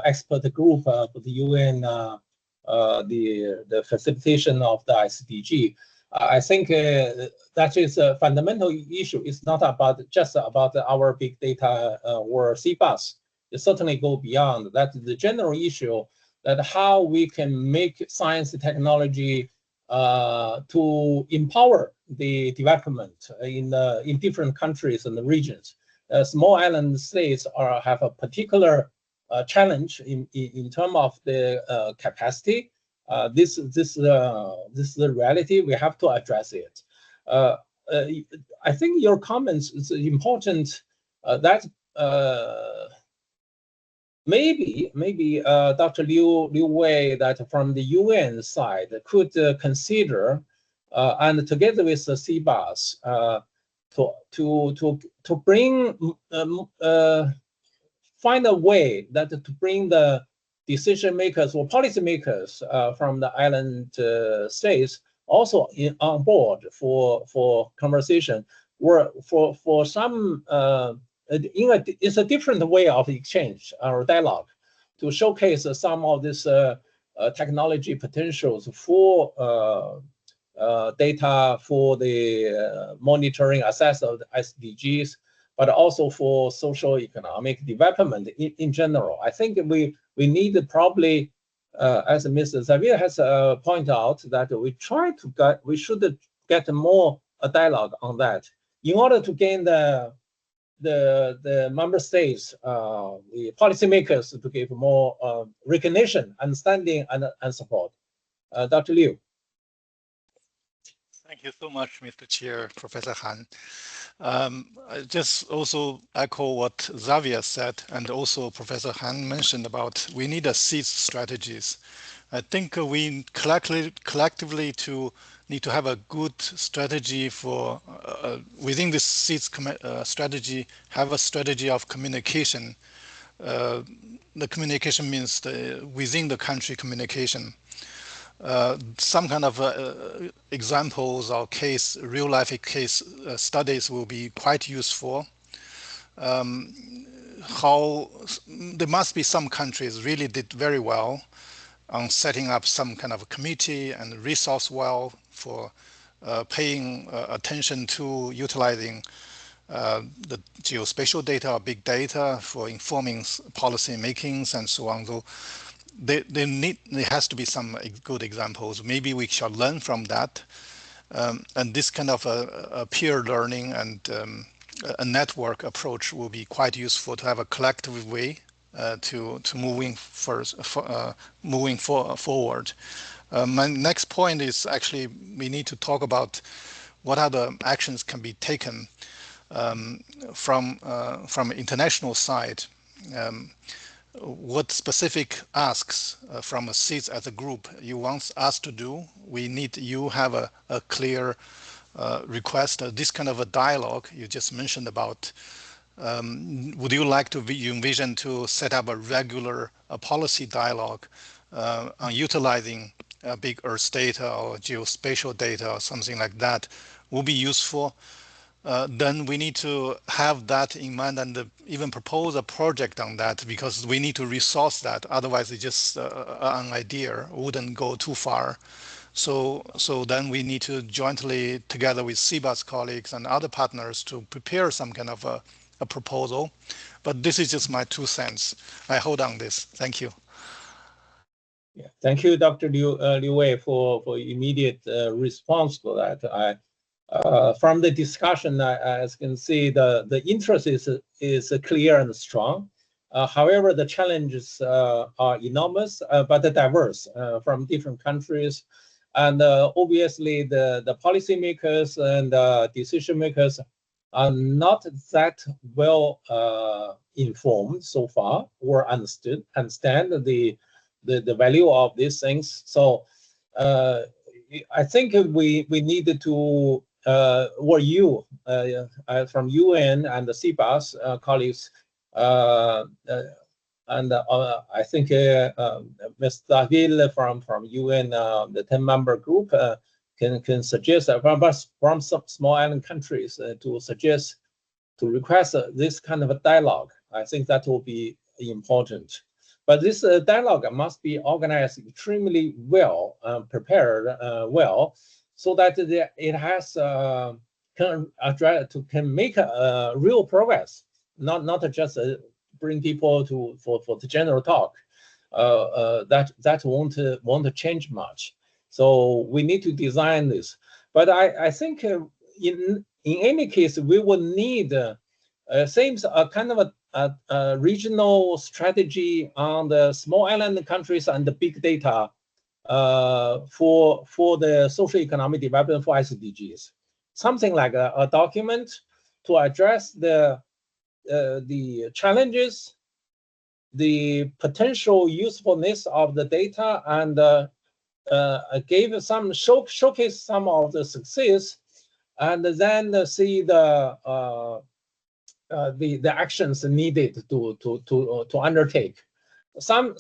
expert group for the UN, the facilitation of the SDG. I think that is a fundamental issue. It's not just about our big data or CBAS. It certainly go beyond that. The general issue that how we can make science and technology to empower the development in different countries and the regions. Small island states have a particular challenge in terms of the capacity. This is the reality. We have to address it. I think your comments is important. That maybe Dr. Liu Wei, that from the UN side, could consider and together with the CBAS to bring find a way that to bring the decision makers or policy makers from the island states also on board for conversation, or for some it's a different way of exchange or dialogue to showcase some of this technology potentials for data, for the monitoring, assess of the SDGs, but also for social economic development in general. I think we need probably, as Mr. Xavier has pointed out, that we should get more dialogue on that in order to gain the member states, the policymakers, to give more recognition, understanding, and support. Dr. Liu. Thank you so much, Mr. Chair, Professor Han. I just also echo what Xavier said, and also Professor Han mentioned about we need a SIDS strategies. I think we collectively need to have a good strategy for within this SIDS strategy, have a strategy of communication. The communication means within the country communication. Some kind of examples or real life case studies will be quite useful. How there must be some countries really did very well on setting up some kind of a committee and resource well for paying attention to utilizing the geospatial data or big data for informing policy makings and so on. So there has to be some good examples. Maybe we shall learn from that. And this kind of a peer learning and a network approach will be quite useful to have a collective way to moving forward. My next point is actually we need to talk about what other actions can be taken from international side. what specific asks from a SIDS as a group you want us to do. We need you have a clear request, this kind of a dialogue you just mentioned about. Would you like to envision to set up a regular policy dialogue on utilizing big Earth data or geospatial data or something like that will be useful? Then we need to have that in mind and even propose a project on that, because we need to resource that. Otherwise, it's just an idea, wouldn't go too far. So then we need to jointly, together with CBAS colleagues and other partners, to prepare some kind of a proposal. But this is just my 2 cents. I hold on this. Thank you. Yeah, thank you, Dr. Liu Wei, for immediate response to that. From the discussion, as you can see, the interest is clear and strong. However, the challenges are enormous, but diverse from different countries. And obviously, the policymakers and decision makers are not that well informed so far or understand the value of these things. So I think we needed to, or you from UN and the CBAS colleagues, and I think Ms. David from UN, the 10-member group, can suggest from some small island countries to request this kind of a dialogue. I think that will be important. But this dialogue must be organized extremely well, prepared well, so that it has can make real progress, not just bring people for the general talk. That won't change much. So we need to design this. But I think in any case we will need seems a kind of a regional strategy on the small island countries and the big data for the social economic development for SDGs. Something like a document to address the challenges, the potential usefulness of the data, and gave some showcase some of the success, and then see the actions needed to undertake. Some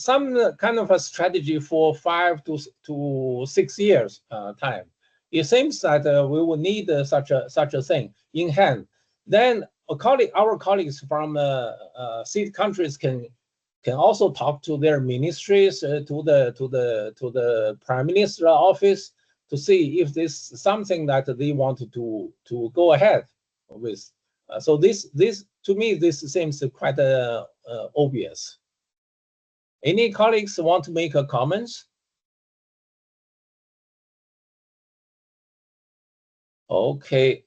kind of a strategy for 5 to 6 years time. It seems that we will need such a thing in hand. Then our colleagues from SIDS countries can also talk to their ministries, to the Prime Minister's office, to see if this is something that they want to go ahead with. So this to me, this seems quite obvious. Any colleagues want to make a comments? Okay.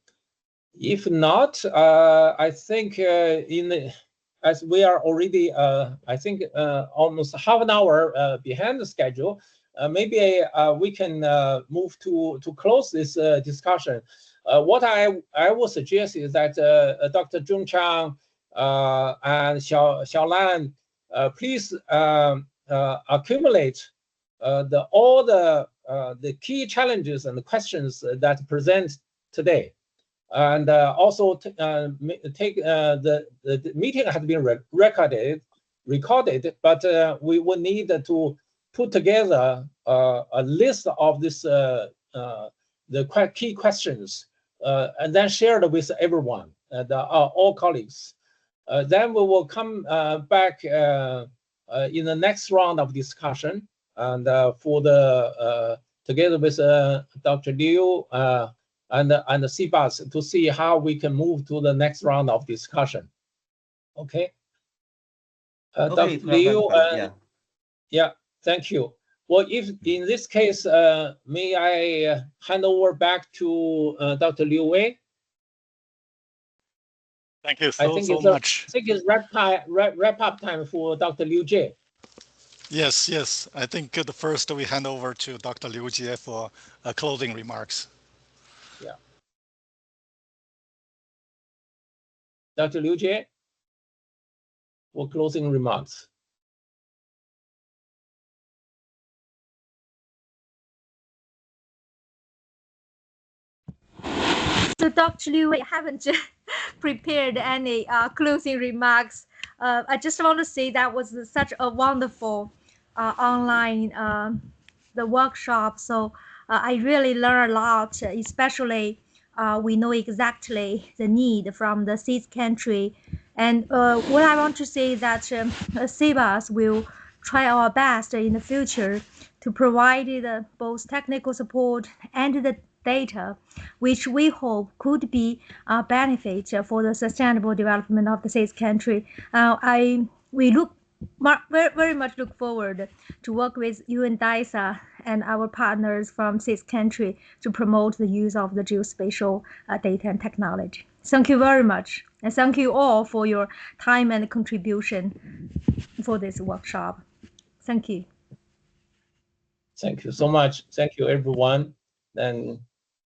If not, I think as we are already, I think almost half an hour behind the schedule, maybe we can move to close this discussion. What I would suggest is that Dr. Jun Chang and Xiao Lan, please accumulate all the key challenges and the questions that present today. And also take the meeting has been recorded, but we will need to put together a list of this the key questions and then share it with everyone and all colleagues. Then we will come back in the next round of discussion, and for the together with Dr. Liu and the CBAS to see how we can move to the next round of discussion. Okay. Okay, Dr. Liu, yeah, thank you. Well, if in this case, may I hand over back to Dr. Liu Wei? Thank you so much. I think it's wrap up time for Dr. Liu Jie. Yes. I think the first we hand over to Dr. Liu Jie for closing remarks. Yeah. Dr. Liu Jie for closing remarks. So Dr. Liu, I haven't prepared any closing remarks. I just want to say that was such a wonderful online the workshop. So I really learned a lot, especially we know exactly the need from the SIDS country. And what I want to say that SIBAS will try our best in the future to provide both technical support and the data, which we hope could be a benefit for the sustainable development of the SIDS country. We very much look forward to work with you and DESA and our partners from SIDS country to promote the use of the geospatial data and technology. Thank you very much. And thank you all for your time and contribution for this workshop. Thank you. Thank you so much. Thank you, everyone. And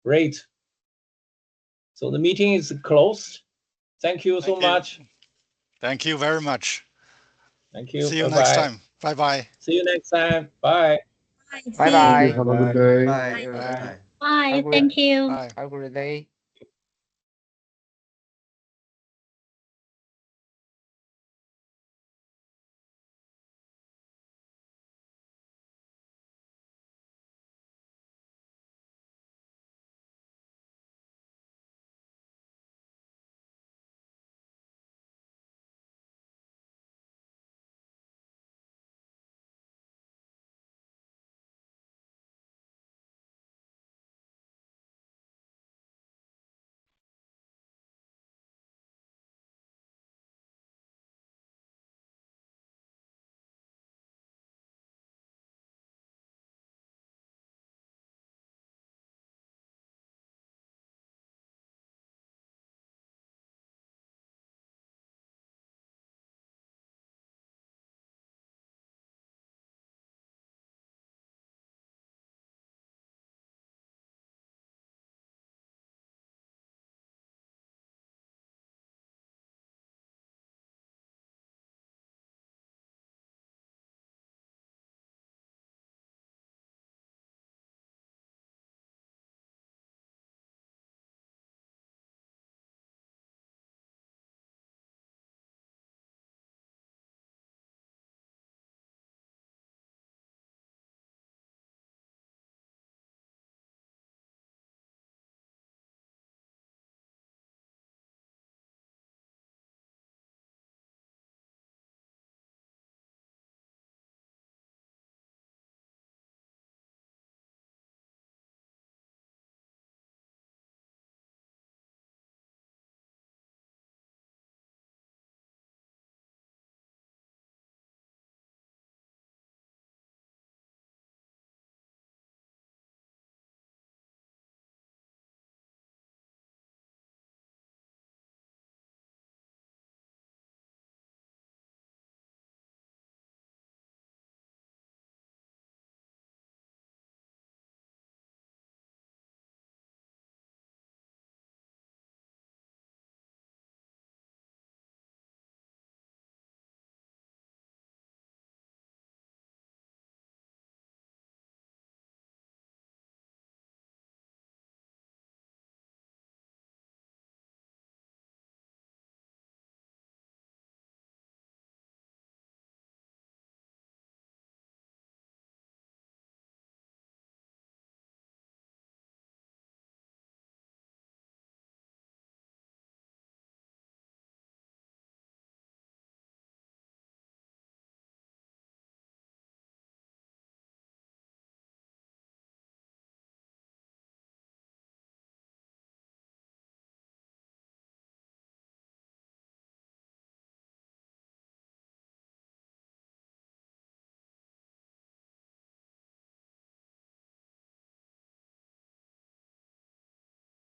great. So the meeting is closed. Thank you so much. Thank you very much. Thank you. See you next time. Bye-bye. See you next time. Bye. Bye-bye. Have a good day. Bye. Bye. Thank you. Have a great day.